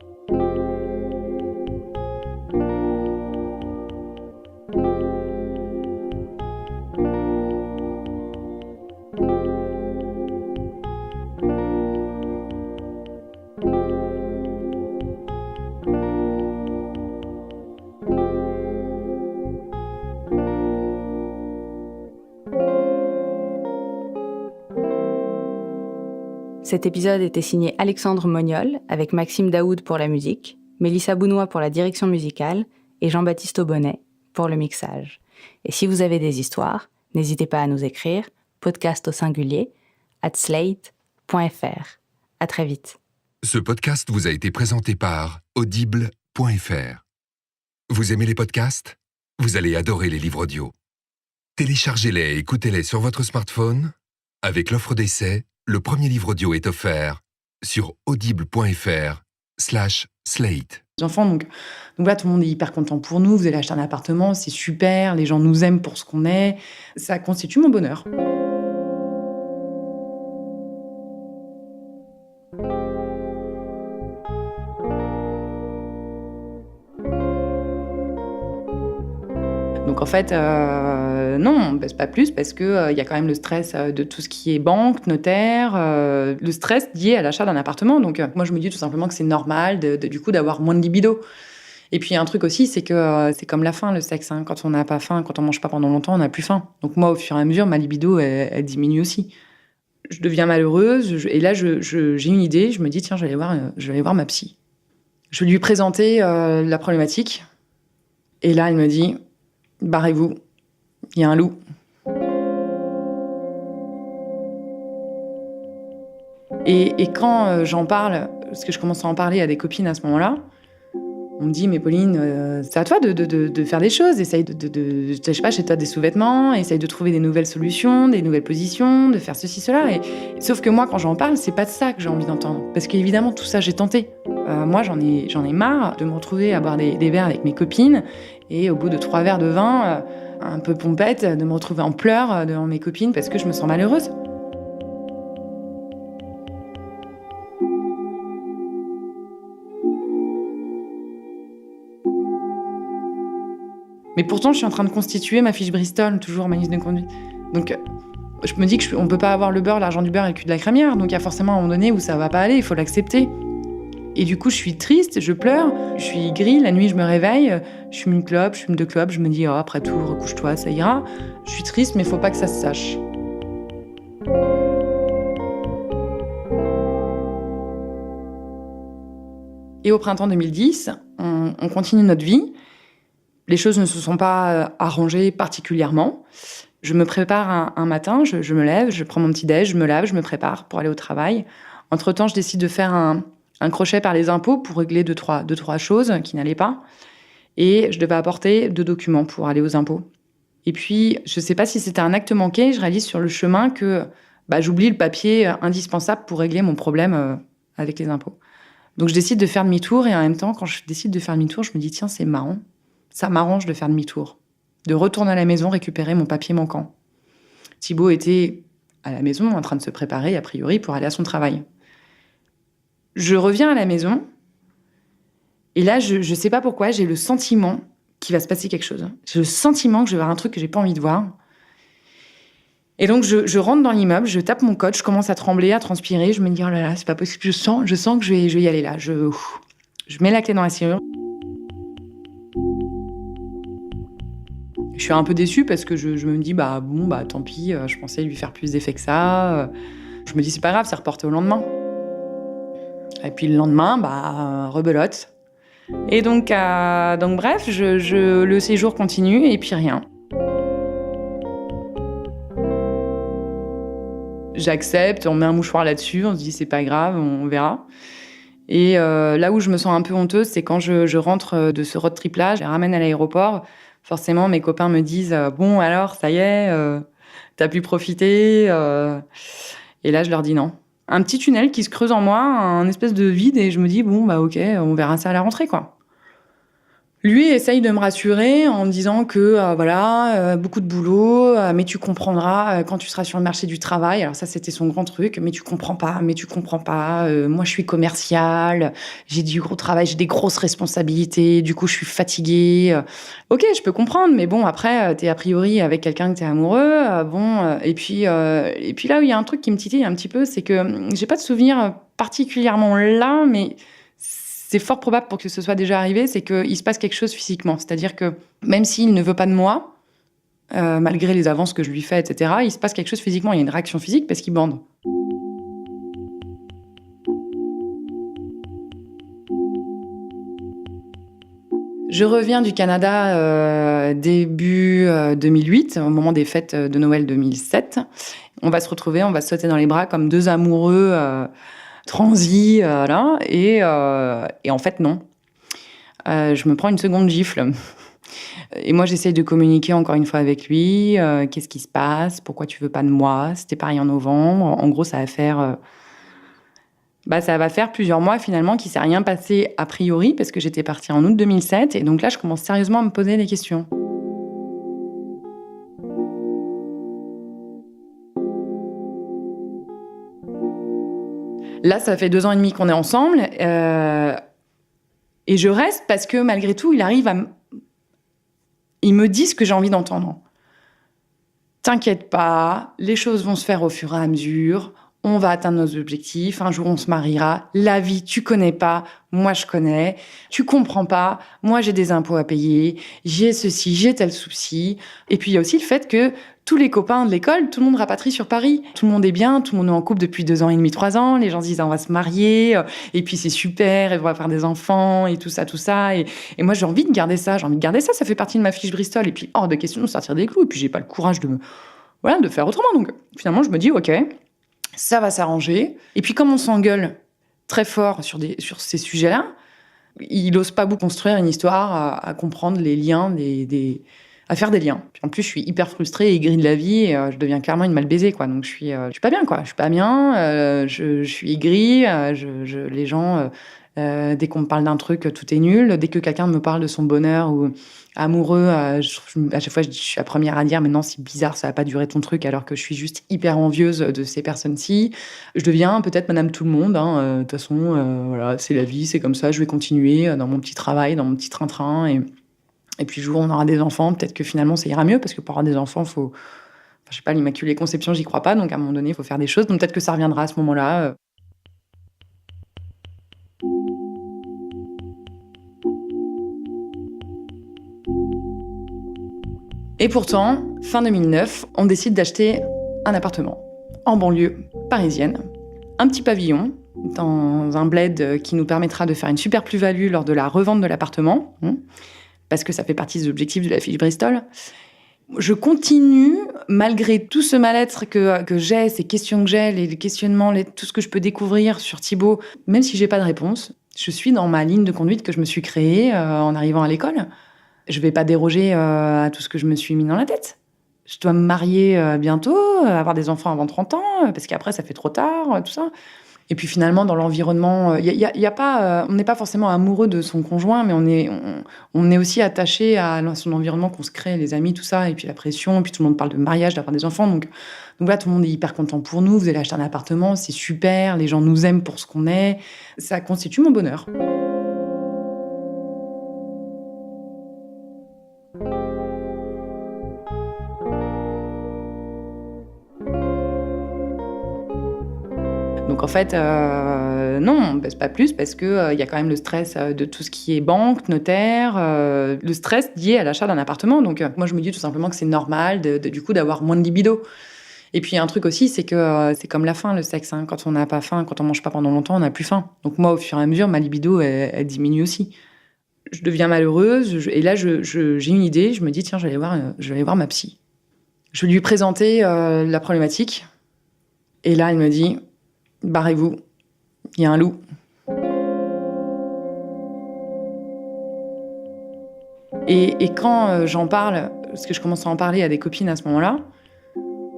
Cet épisode était signé Alexandre Moniol, avec Maxime Daoud pour la musique, Mélissa Bounois pour la direction musicale et Jean-Baptiste Aubonnet pour le mixage. Et si vous avez des histoires, n'hésitez pas à nous écrire, podcast@slate.fr. À très vite. Ce podcast vous a été présenté par Audible.fr. Vous aimez les podcasts ? Vous allez adorer les livres audio. Téléchargez-les et écoutez-les sur votre smartphone. Avec l'offre d'essai, le premier livre audio est offert sur audible.fr/slate. Les enfants, donc là, tout le monde est hyper content pour nous. Vous allez acheter un appartement, c'est super. Les gens nous aiment pour ce qu'on est. Ça constitue mon bonheur. Donc en fait, non, on ne baisse pas plus parce qu'il y a quand même le stress de tout ce qui est banque, notaire, le stress lié à l'achat d'un appartement. Donc moi, je me dis tout simplement que c'est normal du coup d'avoir moins de libido. Et puis un truc aussi, c'est que c'est comme la faim, le sexe. Hein. Quand on n'a pas faim, quand on mange pas pendant longtemps, on n'a plus faim. Donc moi, au fur et à mesure, ma libido, elle diminue aussi. je deviens malheureuse. Et là, j'ai une idée. Je me dis, tiens, je vais aller voir ma psy. Je lui ai présenté la problématique. Et là, elle me dit, barrez-vous, il y a un loup. Et quand j'en parle, parce que je commence à en parler à des copines à ce moment-là, on me dit, mais Pauline, c'est à toi de faire des choses. Essaye je sais pas, chez toi, des sous-vêtements, essaye de trouver des nouvelles solutions, des nouvelles positions, de faire ceci, cela. Sauf que moi, quand j'en parle, c'est pas de ça que j'ai envie d'entendre. Parce qu'évidemment, tout ça, j'ai tenté. Moi, j'en ai marre de me retrouver à boire des verres avec mes copines. Et au bout de 3 verres de vin, un peu pompette, de me retrouver en pleurs devant mes copines parce que je me sens malheureuse. Mais pourtant, je suis en train de constituer ma fiche Bristol, toujours ma liste de conduite. Donc, je me dis qu'on peut pas avoir le beurre, l'argent du beurre et le cul de la crémière. Donc, il y a forcément un moment donné où ça va pas aller, il faut l'accepter. Et du coup, je suis triste, je pleure, je suis gris. La nuit, je me réveille, je fume une clope, je fume 2 clopes. Je me dis, oh, après tout, recouche-toi, ça ira. Je suis triste, mais faut pas que ça se sache. Et au printemps 2010, on continue notre vie. Les choses ne se sont pas arrangées particulièrement. Je me prépare un matin, je me lève, je prends mon petit-déj, je me lave, je me prépare pour aller au travail. Entre-temps, je décide de faire un crochet par les impôts pour régler deux, trois choses qui n'allaient pas. Et je devais apporter 2 documents pour aller aux impôts. Et puis, je ne sais pas si c'était un acte manqué, je réalise sur le chemin que j'oublie le papier indispensable pour régler mon problème avec les impôts. Donc, je décide de faire demi-tour et en même temps, quand je décide de faire demi-tour, je me dis, tiens, c'est marrant. Ça m'arrange de faire demi-tour, de retourner à la maison récupérer mon papier manquant. Thibaut était à la maison en train de se préparer, a priori, pour aller à son travail. Je reviens à la maison et là, je ne sais pas pourquoi, j'ai le sentiment qu'il va se passer quelque chose. J'ai le sentiment que je vais voir un truc que j'ai pas envie de voir. Et donc, je rentre dans l'immeuble, je tape mon code, je commence à trembler, à transpirer. Je me dis, oh là là, c'est pas possible. Je sens que je vais y aller là. Je mets la clé dans la serrure. Je suis un peu déçue parce que je me dis, tant pis, je pensais lui faire plus d'effet que ça. Je me dis, c'est pas grave, c'est reporté au lendemain. Et puis le lendemain, rebelote. Et donc bref, le séjour continue et puis rien. J'accepte, on met un mouchoir là-dessus, on se dit, c'est pas grave, on verra. Et là où je me sens un peu honteuse, c'est quand je rentre de ce road trip-là, je les ramène à l'aéroport. Forcément, mes copains me disent « Bon, alors, ça y est, t'as pu profiter ?» Et là, je leur dis non. Un petit tunnel qui se creuse en moi, un espèce de vide, et je me dis « Bon, ok, on verra ça à la rentrée, quoi. » Lui essaye de me rassurer en me disant que beaucoup de boulot, mais tu comprendras quand tu seras sur le marché du travail. Alors ça, c'était son grand truc. Mais tu comprends pas. Moi, je suis commerciale, j'ai du gros travail, j'ai des grosses responsabilités. Du coup, je suis fatiguée. Ok, je peux comprendre, mais bon, après, t'es a priori avec quelqu'un que t'es amoureux. Et puis là où il y a un truc qui me titille un petit peu, c'est que j'ai pas de souvenir particulièrement là, mais c'est fort probable pour que ce soit déjà arrivé, c'est qu'il se passe quelque chose physiquement. C'est-à-dire que même s'il ne veut pas de moi, malgré les avances que je lui fais, etc., il se passe quelque chose physiquement. Il y a une réaction physique parce qu'il bande. Je reviens du Canada début 2008, au moment des fêtes de Noël 2007. On va se retrouver, on va se sauter dans les bras comme 2 amoureux transi, là, et en fait, non. Je me prends une seconde gifle. Et moi, j'essaye de communiquer encore une fois avec lui. Qu'est-ce qui se passe? Pourquoi tu veux pas de moi? C'était pareil en novembre. En gros, ça va faire plusieurs mois, finalement, qu'il s'est rien passé a priori, parce que j'étais partie en août 2007. Et donc là, je commence sérieusement à me poser des questions. Là, ça fait 2 ans et demi qu'on est ensemble. Et je reste parce que, malgré tout, il me dit ce que j'ai envie d'entendre. T'inquiète pas, les choses vont se faire au fur et à mesure. On va atteindre nos objectifs. Un jour, on se mariera. La vie, tu connais pas. Moi, je connais. Tu comprends pas. Moi, j'ai des impôts à payer. J'ai ceci, j'ai tel souci. Et puis, il y a aussi le fait que tous les copains de l'école, tout le monde rapatrie sur Paris. Tout le monde est bien, tout le monde est en couple depuis 2 ans et demi, 3 ans. Les gens se disent, on va se marier, et puis c'est super, et on va faire des enfants, et tout ça, tout ça. Et moi, j'ai envie de garder ça, ça fait partie de ma fiche Bristol. Et puis, hors de question de sortir des clous. Et puis, j'ai pas le courage de faire autrement. Donc, finalement, je me dis, ok, ça va s'arranger. Et puis, comme on s'engueule très fort sur ces sujets-là, il ose pas beaucoup construire une histoire à comprendre les liens, à faire des liens. Puis en plus, je suis hyper frustrée et aigrie de la vie. Et, je deviens clairement une mal baisée, quoi. Donc, je suis pas bien, quoi. Je suis pas bien. Je suis aigrie. Les gens, dès qu'on me parle d'un truc, tout est nul. Dès que quelqu'un me parle de son bonheur ou amoureux, à chaque fois, je suis la première à dire, mais non, c'est bizarre, ça va pas durer ton truc, alors que je suis juste hyper envieuse de ces personnes-ci. Je deviens peut-être madame tout le monde, hein. De toute façon, voilà, c'est la vie, c'est comme ça, je vais continuer dans mon petit travail, dans mon petit train-train. Et puis, le jour où on aura des enfants, peut-être que finalement, ça ira mieux, parce que pour avoir des enfants, faut... Enfin, je sais pas, l'immaculée conception, j'y crois pas, donc à un moment donné, il faut faire des choses. Donc peut-être que ça reviendra à ce moment-là. Et pourtant, fin 2009, on décide d'acheter un appartement en banlieue parisienne. Un petit pavillon dans un bled qui nous permettra de faire une super plus-value lors de la revente de l'appartement, parce que ça fait partie des objectifs de la fiche Bristol. Je continue, malgré tout ce mal-être que j'ai, ces questions que j'ai, les questionnements, tout ce que je peux découvrir sur Thibaut, même si j'ai pas de réponse, je suis dans ma ligne de conduite que je me suis créée en arrivant à l'école. Je vais pas déroger à tout ce que je me suis mis dans la tête. Je dois me marier bientôt, avoir des enfants avant 30 ans, parce qu'après, ça fait trop tard, tout ça. Et puis finalement, dans l'environnement, y a pas, on n'est pas forcément amoureux de son conjoint, mais on est aussi attaché à son environnement qu'on se crée, les amis, tout ça, et puis la pression, et puis tout le monde parle de mariage, d'avoir des enfants. Donc là, tout le monde est hyper content pour nous. Vous allez acheter un appartement, c'est super, les gens nous aiment pour ce qu'on est. Ça constitue mon bonheur. Donc en fait, non, on ne baisse pas plus parce que y a quand même le stress de tout ce qui est banque, notaire, le stress lié à l'achat d'un appartement. Donc moi, je me dis tout simplement que c'est normal du coup d'avoir moins de libido. Et puis un truc aussi, c'est que c'est comme la faim, le sexe. Hein. Quand on n'a pas faim, quand on mange pas pendant longtemps, on n'a plus faim. Donc moi, au fur et à mesure, ma libido, elle diminue aussi. Je deviens malheureuse et là, j'ai une idée. Je me dis, tiens, je vais aller voir ma psy. Je vais lui présenter la problématique. Et là, elle me dit... Barrez-vous, il y a un loup. Et quand j'en parle, parce que je commence à en parler à des copines à ce moment-là,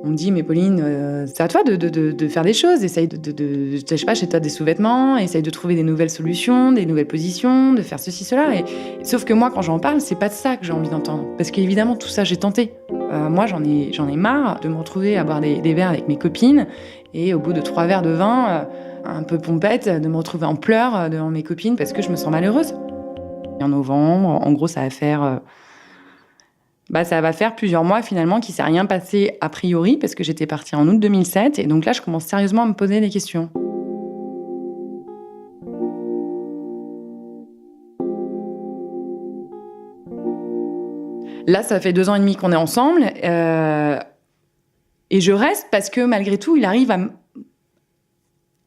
on me dit, mais Pauline, c'est à toi de faire des choses, essaye je sais pas, chez toi des sous-vêtements, essaye de trouver des nouvelles solutions, des nouvelles positions, de faire ceci, cela. Sauf que moi, quand j'en parle, c'est pas de ça que j'ai envie d'entendre. Parce qu'évidemment, tout ça, j'ai tenté. Moi, j'en ai marre de me retrouver à boire des verres avec mes copines, et au bout de 3 verres de vin, un peu pompette, de me retrouver en pleurs devant mes copines parce que je me sens malheureuse. Et en novembre, en gros, ça va faire plusieurs mois finalement qu'il ne s'est rien passé a priori parce que j'étais partie en août 2007 et donc là, je commence sérieusement à me poser des questions. Là, ça fait 2 ans et demi qu'on est ensemble et je reste parce que malgré tout, il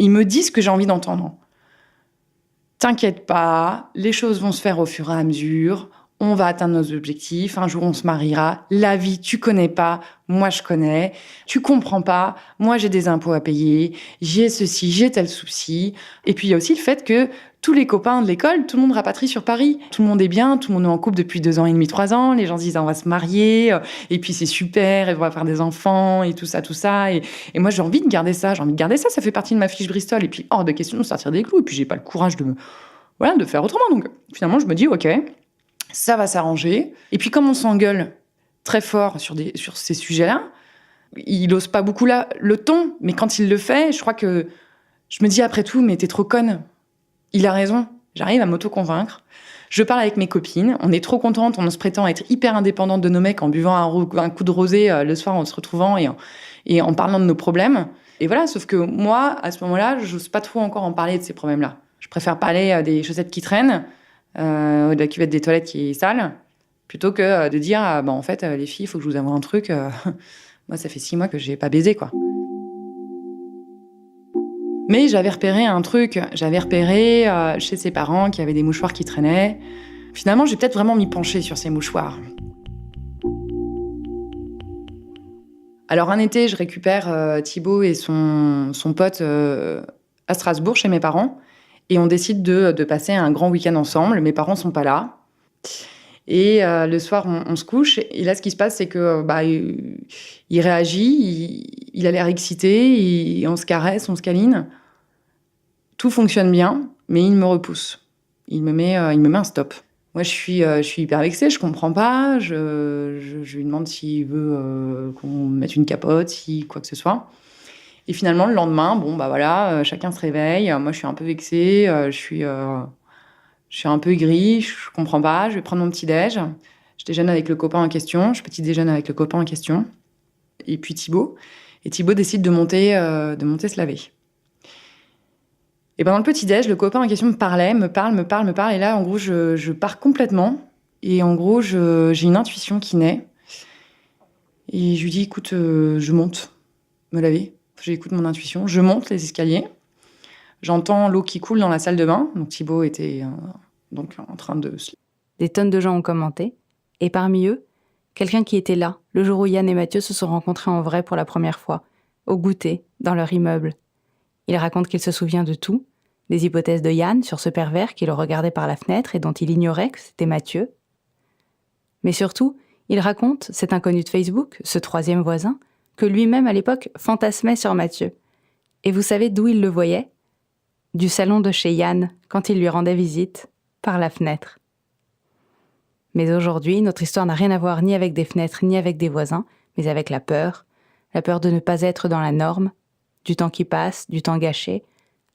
me dit ce que j'ai envie d'entendre. T'inquiète pas, les choses vont se faire au fur et à mesure, on va atteindre nos objectifs, un jour on se mariera, la vie tu connais pas, moi je connais, tu comprends pas, moi j'ai des impôts à payer, j'ai ceci, j'ai tel souci. Et puis il y a aussi le fait que tous les copains de l'école, tout le monde rapatrie sur Paris. Tout le monde est bien, tout le monde est en couple depuis 2 ans et demi, 3 ans. Les gens se disent on va se marier, et puis c'est super, et on va faire des enfants, et tout ça, tout ça. Et moi j'ai envie de garder ça, ça fait partie de ma fiche Bristol. Et puis hors de question de sortir des clous, et puis j'ai pas le courage de faire autrement. Donc finalement je me dis ok, ça va s'arranger. Et puis comme on s'engueule très fort sur ces sujets-là, il ose pas beaucoup le ton, mais quand il le fait, je crois que je me dis après tout, mais t'es trop conne. Il a raison, j'arrive à m'auto-convaincre. Je parle avec mes copines, on est trop contentes, on se prétend être hyper indépendantes de nos mecs en buvant un coup de rosé le soir en se retrouvant et en parlant de nos problèmes. Et voilà, sauf que moi, à ce moment-là, j'ose pas trop encore en parler de ces problèmes-là. Je préfère parler des chaussettes qui traînent, de la cuvette des toilettes qui est sale, plutôt que de dire en fait, les filles, il faut que je vous avoue un truc, Moi, ça fait 6 mois que j'ai pas baisé, quoi. Mais j'avais repéré un truc. J'avais repéré chez ses parents qu'il y avait des mouchoirs qui traînaient. Finalement, j'ai peut-être vraiment m'y pencher sur ces mouchoirs. Alors, un été, je récupère Thibaut et son pote à Strasbourg, chez mes parents. Et on décide de passer un grand week-end ensemble. Mes parents sont pas là. Et le soir, on se couche. Et là, ce qui se passe, c'est que il réagit, il a l'air excité, on se caresse, on se câline. Tout fonctionne bien, mais il me repousse. Il me met un stop. Moi, je suis hyper vexée, je comprends pas. Je lui demande s'il veut qu'on mette une capote, si quoi que ce soit. Et finalement, le lendemain, chacun se réveille. Moi, je suis un peu vexée, je suis un peu aigrie, je comprends pas. Je vais prendre mon petit-déj. Je déjeune avec le copain en question. Je petit déjeune avec le copain en question. Et puis Thibaut. Et Thibaut décide de monter se laver. Et pendant le petit-déj, le copain en question me parle. Et là, en gros, je pars complètement. Et en gros, j'ai une intuition qui naît. Et je lui dis, écoute, je monte me laver. J'écoute mon intuition. Je monte les escaliers. J'entends l'eau qui coule dans la salle de bain. Donc Thibaut était donc en train de... Des tonnes de gens ont commenté. Et parmi eux, quelqu'un qui était là, le jour où Yann et Mathieu se sont rencontrés en vrai pour la première fois, au goûter, dans leur immeuble. Il raconte qu'il se souvient de tout, des hypothèses de Yann sur ce pervers qui le regardait par la fenêtre et dont il ignorait que c'était Mathieu. Mais surtout, il raconte, cet inconnu de Facebook, ce troisième voisin, que lui-même à l'époque fantasmait sur Mathieu. Et vous savez d'où il le voyait ? Du salon de chez Yann, quand il lui rendait visite, par la fenêtre. Mais aujourd'hui, notre histoire n'a rien à voir ni avec des fenêtres ni avec des voisins, mais avec la peur de ne pas être dans la norme, du temps qui passe, du temps gâché,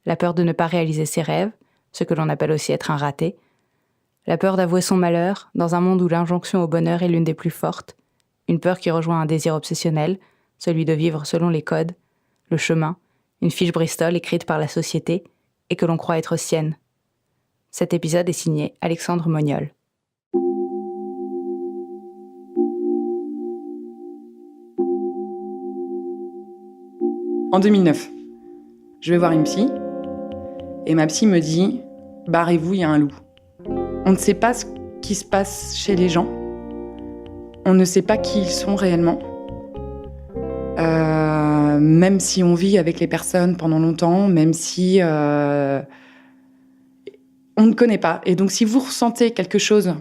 la peur de ne pas réaliser ses rêves, ce que l'on appelle aussi être un raté, la peur d'avouer son malheur dans un monde où l'injonction au bonheur est l'une des plus fortes, une peur qui rejoint un désir obsessionnel, celui de vivre selon les codes, le chemin, une fiche Bristol écrite par la société et que l'on croit être sienne. Cet épisode est signé Alexandre Moniol. En 2009, je vais voir une psy et ma psy me dit « Barrez-vous, il y a un loup ». On ne sait pas ce qui se passe chez les gens. On ne sait pas qui ils sont réellement. Même si on vit avec les personnes pendant longtemps, même si on ne connaît pas. Et donc si vous ressentez quelque chose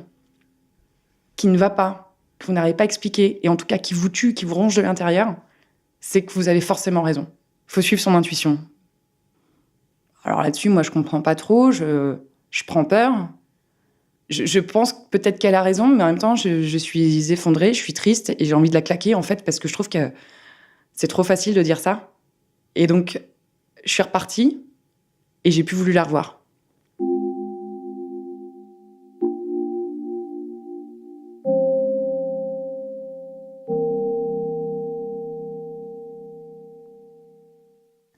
qui ne va pas, que vous n'arrivez pas à expliquer, et en tout cas qui vous tue, qui vous ronge de l'intérieur, c'est que vous avez forcément raison. Il faut suivre son intuition. Alors là-dessus, moi, je comprends pas trop, je prends peur. Je pense peut-être qu'elle a raison, mais en même temps, je suis effondrée, je suis triste, et j'ai envie de la claquer, en fait, parce que je trouve que c'est trop facile de dire ça. Et donc, je suis repartie, et j'ai plus voulu la revoir.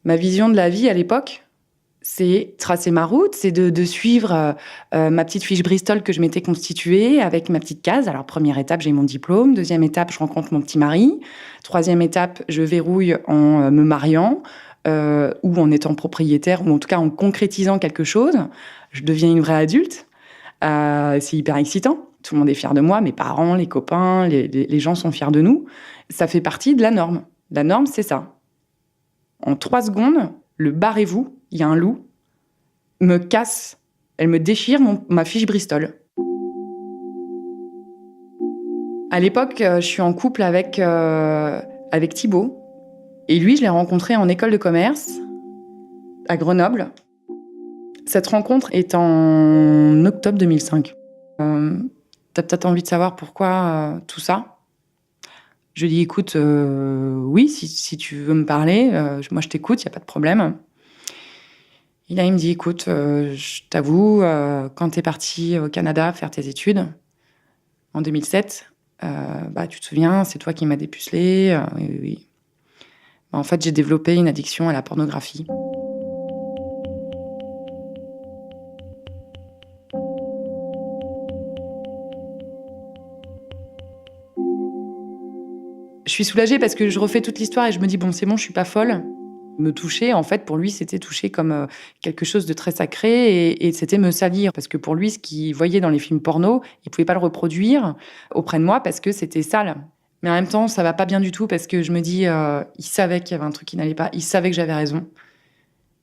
Ma vision de la vie à l'époque, c'est tracer ma route, c'est de suivre ma petite fiche Bristol que je m'étais constituée avec ma petite case. Alors, première étape, j'ai mon diplôme. Deuxième étape, je rencontre mon petit mari. Troisième étape, je verrouille en me mariant ou en étant propriétaire, ou en tout cas en concrétisant quelque chose. Je deviens une vraie adulte. C'est hyper excitant. Tout le monde est fier de moi, mes parents, les copains, les gens sont fiers de nous. Ça fait partie de la norme. La norme, c'est ça. En 3 secondes, le barrez-vous, il y a un loup, me casse, elle me déchire ma fiche Bristol. À l'époque, je suis en couple avec Thibaut. Et lui, je l'ai rencontré en école de commerce, à Grenoble. Cette rencontre est en octobre 2005. T'as peut-être envie de savoir pourquoi tout ça. Je lui dis, écoute, oui, si tu veux me parler, moi je t'écoute, il n'y a pas de problème. Et là, il me dit, écoute, je t'avoue, quand t'es parti au Canada faire tes études, en 2007, tu te souviens, c'est toi qui m'as dépucelé. Oui. En fait, j'ai développé une addiction à la pornographie. Je suis soulagée parce que je refais toute l'histoire et je me dis, bon, c'est bon, je suis pas folle. Me toucher, en fait, pour lui, c'était toucher comme quelque chose de très sacré et c'était me salir. Parce que pour lui, ce qu'il voyait dans les films porno, il pouvait pas le reproduire auprès de moi parce que c'était sale. Mais en même temps, ça va pas bien du tout parce que je me dis, il savait qu'il y avait un truc qui n'allait pas, il savait que j'avais raison.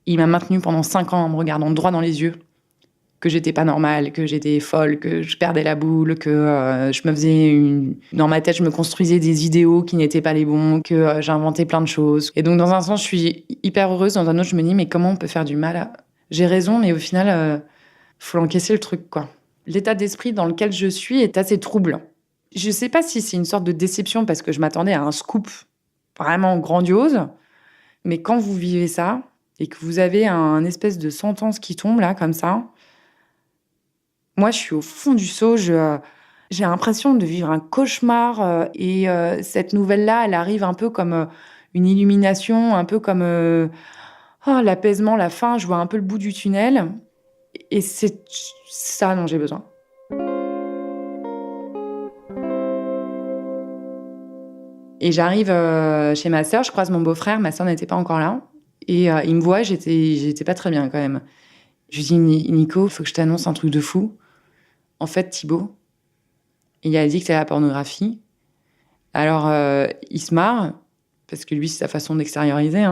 Il m'a maintenue pendant 5 ans en me regardant droit dans les yeux, que j'étais pas normale, que j'étais folle, que je perdais la boule, que je me faisais dans ma tête, je me construisais des idéaux qui n'étaient pas les bons, que j'inventais plein de choses. Et donc, dans un sens, je suis hyper heureuse. Dans un autre, je me dis, mais comment on peut faire du mal J'ai raison, mais au final, faut l'encaisser le truc, quoi. L'état d'esprit dans lequel je suis est assez troublant. Je sais pas si c'est une sorte de déception parce que je m'attendais à un scoop vraiment grandiose, mais quand vous vivez ça et que vous avez un espèce de sentence qui tombe là, comme ça, moi, je suis au fond du seau. J'ai l'impression de vivre un cauchemar. Cette nouvelle-là, elle arrive un peu comme une illumination, un peu comme l'apaisement, la fin. Je vois un peu le bout du tunnel. Et c'est ça dont j'ai besoin. Et j'arrive chez ma sœur, je croise mon beau-frère. Ma sœur n'était pas encore là. Et il me voit, j'étais pas très bien quand même. Je lui dis, Nico, faut que je t'annonce un truc de fou. En fait, Thibaut, il a dit que c'était la pornographie. Alors, il se marre, parce que lui, c'est sa façon d'extérioriser.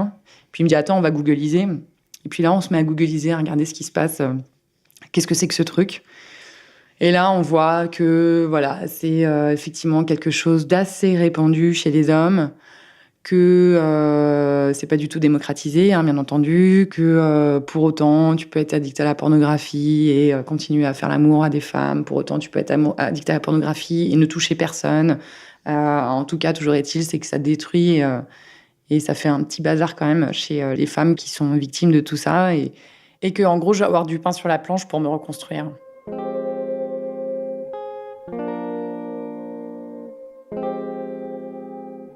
Puis il me dit, attends, on va googliser. Et puis là, on se met à googliser, à regarder ce qui se passe. Qu'est-ce que c'est que ce truc ? Et là, on voit que voilà, c'est effectivement quelque chose d'assez répandu chez les hommes, que c'est pas du tout démocratisé, bien entendu, que pour autant, tu peux être addict à la pornographie et continuer à faire l'amour à des femmes. Pour autant, tu peux être addict à la pornographie et ne toucher personne. En tout cas, toujours est-il, c'est que ça détruit et ça fait un petit bazar quand même chez les femmes qui sont victimes de tout ça. Et que, en gros, je vais avoir du pain sur la planche pour me reconstruire.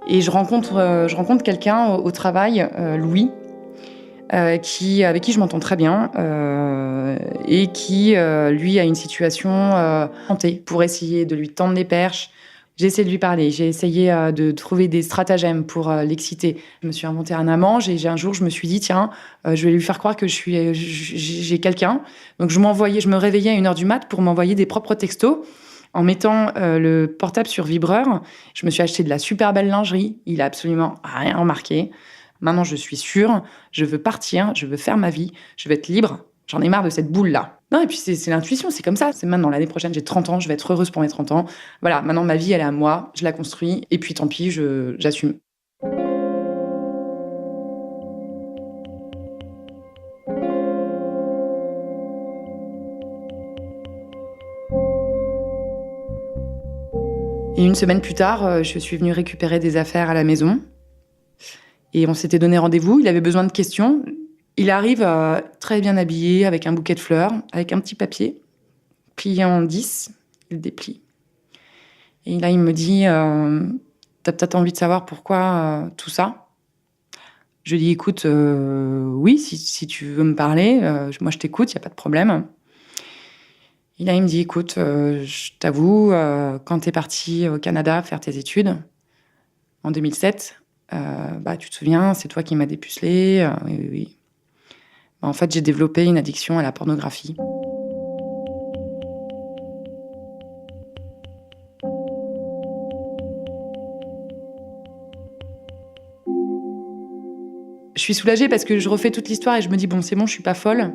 Et je rencontre quelqu'un au travail, Louis, avec qui je m'entends très bien, et qui, lui, a une situation hantée pour essayer de lui tendre les perches. J'ai essayé de lui parler, j'ai essayé de trouver des stratagèmes pour l'exciter. Je me suis inventé un amant, un jour, je me suis dit, tiens, je vais lui faire croire que j'ai quelqu'un. Donc je me réveillais à 1h du mat pour m'envoyer des propres textos. En mettant le portable sur vibreur, je me suis acheté de la super belle lingerie. Il a absolument rien remarqué. Maintenant, je suis sûre, je veux partir, je veux faire ma vie, je veux être libre. J'en ai marre de cette boule-là. Non, et puis c'est l'intuition, c'est comme ça. C'est maintenant, l'année prochaine, j'ai 30 ans, je vais être heureuse pour mes 30 ans. Voilà, maintenant, ma vie, elle est à moi, je la construis, et puis tant pis, j'assume. Et 1 semaine plus tard, je suis venue récupérer des affaires à la maison. Et on s'était donné rendez-vous, il avait besoin de questions. Il arrive très bien habillé, avec un bouquet de fleurs, avec un petit papier, plié en 10, il déplie. Et là, il me dit, t'as peut-être envie de savoir pourquoi tout ça ? Je lui dis, écoute, oui, si tu veux me parler, moi je t'écoute, il n'y a pas de problème. Et là, il me dit, écoute, je t'avoue, quand t'es parti au Canada faire tes études, en 2007, tu te souviens, c'est toi qui m'as dépucelé. Oui. En fait, j'ai développé une addiction à la pornographie. Je suis soulagée parce que je refais toute l'histoire et je me dis, bon, c'est bon, je suis pas folle.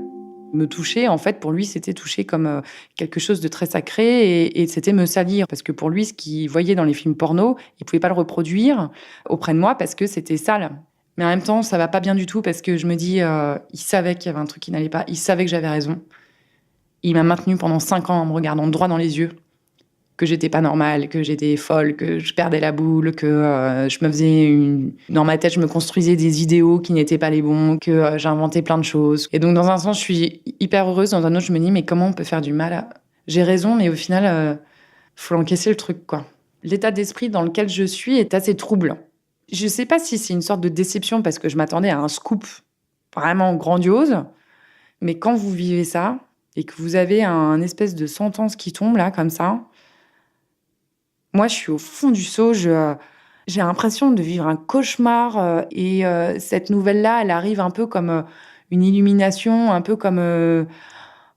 Me toucher, en fait, pour lui, c'était toucher comme quelque chose de très sacré et c'était me salir. Parce que pour lui, ce qu'il voyait dans les films porno, il pouvait pas le reproduire auprès de moi parce que c'était sale. Mais en même temps, ça va pas bien du tout parce que je me dis, il savait qu'il y avait un truc qui n'allait pas, il savait que j'avais raison. Il m'a maintenue pendant 5 ans en me regardant droit dans les yeux, que j'étais pas normale, que j'étais folle, que je perdais la boule, que je me faisais dans ma tête, je me construisais des idéaux qui n'étaient pas les bons, que j'inventais plein de choses. Et donc, dans un sens, je suis hyper heureuse. Dans un autre, je me dis, mais comment on peut faire du mal J'ai raison, mais au final, faut l'encaisser le truc, quoi. L'état d'esprit dans lequel je suis est assez troublant. Je sais pas si c'est une sorte de déception parce que je m'attendais à un scoop vraiment grandiose, mais quand vous vivez ça et que vous avez un espèce de sentence qui tombe là, comme ça, moi, je suis au fond du seau. J'ai l'impression de vivre un cauchemar et cette nouvelle-là, elle arrive un peu comme une illumination, un peu comme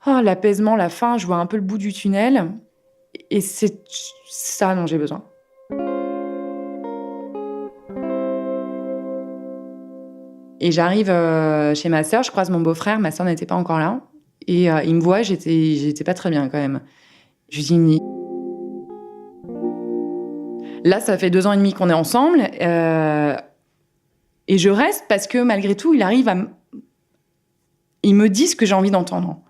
l'apaisement, la fin. Je vois un peu le bout du tunnel. Et c'est ça dont j'ai besoin. Et j'arrive chez ma sœur, je croise mon beau-frère, ma sœur n'était pas encore là. Et il me voit, j'étais pas très bien quand même. Je lui dis, là, ça fait 2 ans et demi qu'on est ensemble. Et je reste parce que malgré tout, il me dit ce que j'ai envie d'entendre.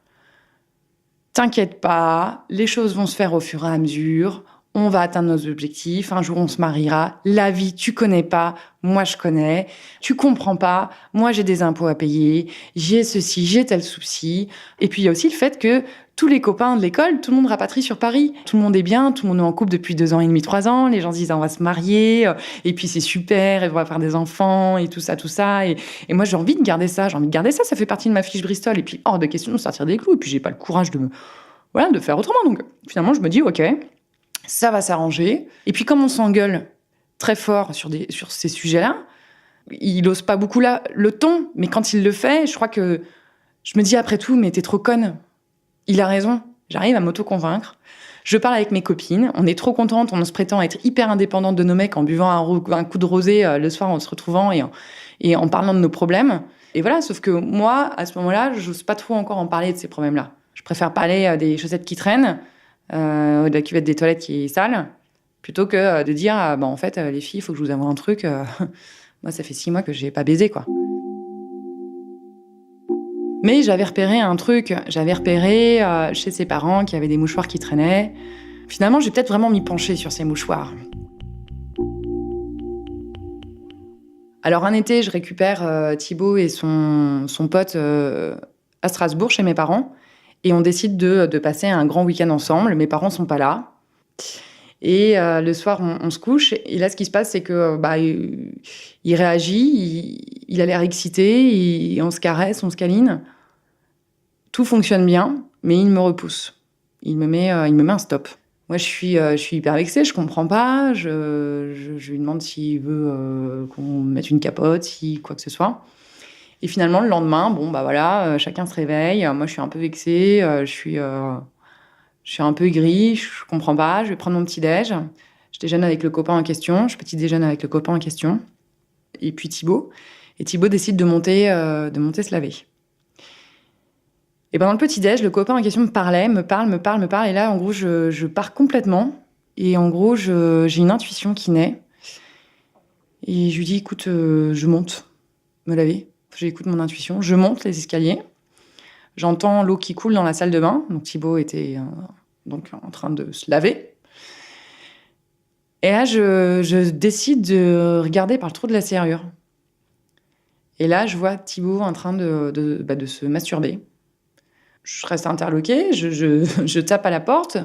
T'inquiète pas, les choses vont se faire au fur et à mesure. On va atteindre nos objectifs. Un jour, on se mariera. La vie, tu connais pas. Moi, je connais. Tu comprends pas. Moi, j'ai des impôts à payer. J'ai ceci, j'ai tel souci. Et puis, il y a aussi le fait que tous les copains de l'école, tout le monde rapatrie sur Paris. Tout le monde est bien. Tout le monde est en couple depuis 2 ans et demi, 3 ans. Les gens se disent, on va se marier. Et puis, c'est super. Et on va faire des enfants et tout ça, tout ça. Et moi, j'ai envie de garder ça. J'ai envie de garder ça. Ça fait partie de ma fiche Bristol. Et puis, hors de question de sortir des clous. Et puis, j'ai pas le courage de faire autrement. Donc, finalement, je me dis, OK, ça va s'arranger. Et puis, comme on s'engueule très fort sur ces sujets-là, il ose pas beaucoup le ton, mais quand il le fait, je crois que je me dis après tout, mais t'es trop conne. Il a raison. J'arrive à m'auto-convaincre. Je parle avec mes copines. On est trop contentes. On se prétend être hyper indépendantes de nos mecs en buvant un coup de rosé le soir en se retrouvant et en parlant de nos problèmes. Et voilà, sauf que moi, à ce moment-là, j'ose pas trop encore en parler de ces problèmes-là. Je préfère parler des chaussettes qui traînent, de la cuvette des toilettes qui est sale, plutôt que de dire en fait, les filles, il faut que je vous avoue un truc. Moi, ça fait 6 mois que j'ai pas baisé, quoi. Mais j'avais repéré un truc. J'avais repéré chez ses parents qu'il y avait des mouchoirs qui traînaient. Finalement, j'ai peut-être vraiment m'y pencher sur ces mouchoirs. Alors, un été, je récupère Thibaut et son pote à Strasbourg, chez mes parents. Et on décide de passer un grand week-end ensemble. Mes parents sont pas là. Et le soir, on se couche. Et là, ce qui se passe, c'est que il réagit, il a l'air excité, on se caresse, on se câline. Tout fonctionne bien, mais il me repousse. Il me met un stop. Moi, je suis hyper vexée, je comprends pas. Je lui demande s'il veut qu'on mette une capote, si quoi que ce soit. Et finalement, le lendemain, chacun se réveille. Moi, je suis un peu vexée, je suis un peu aigrie, je comprends pas. Je vais prendre mon petit-déj. Je déjeune avec le copain en question. Je petit déjeune avec le copain en question. Et puis Thibaut. Et Thibaut décide de monter se laver. Et pendant le petit-déj, le copain en question me parle. Et là, en gros, je pars complètement. Et en gros, j'ai une intuition qui naît. Et je lui dis, écoute, je monte me laver. J'écoute mon intuition. Je monte les escaliers. J'entends l'eau qui coule dans la salle de bain. Donc Thibaut était donc en train de se laver. Et là, je décide de regarder par le trou de la serrure. Et là, je vois Thibaut en train de se masturber. Je reste interloquée, je tape à la porte.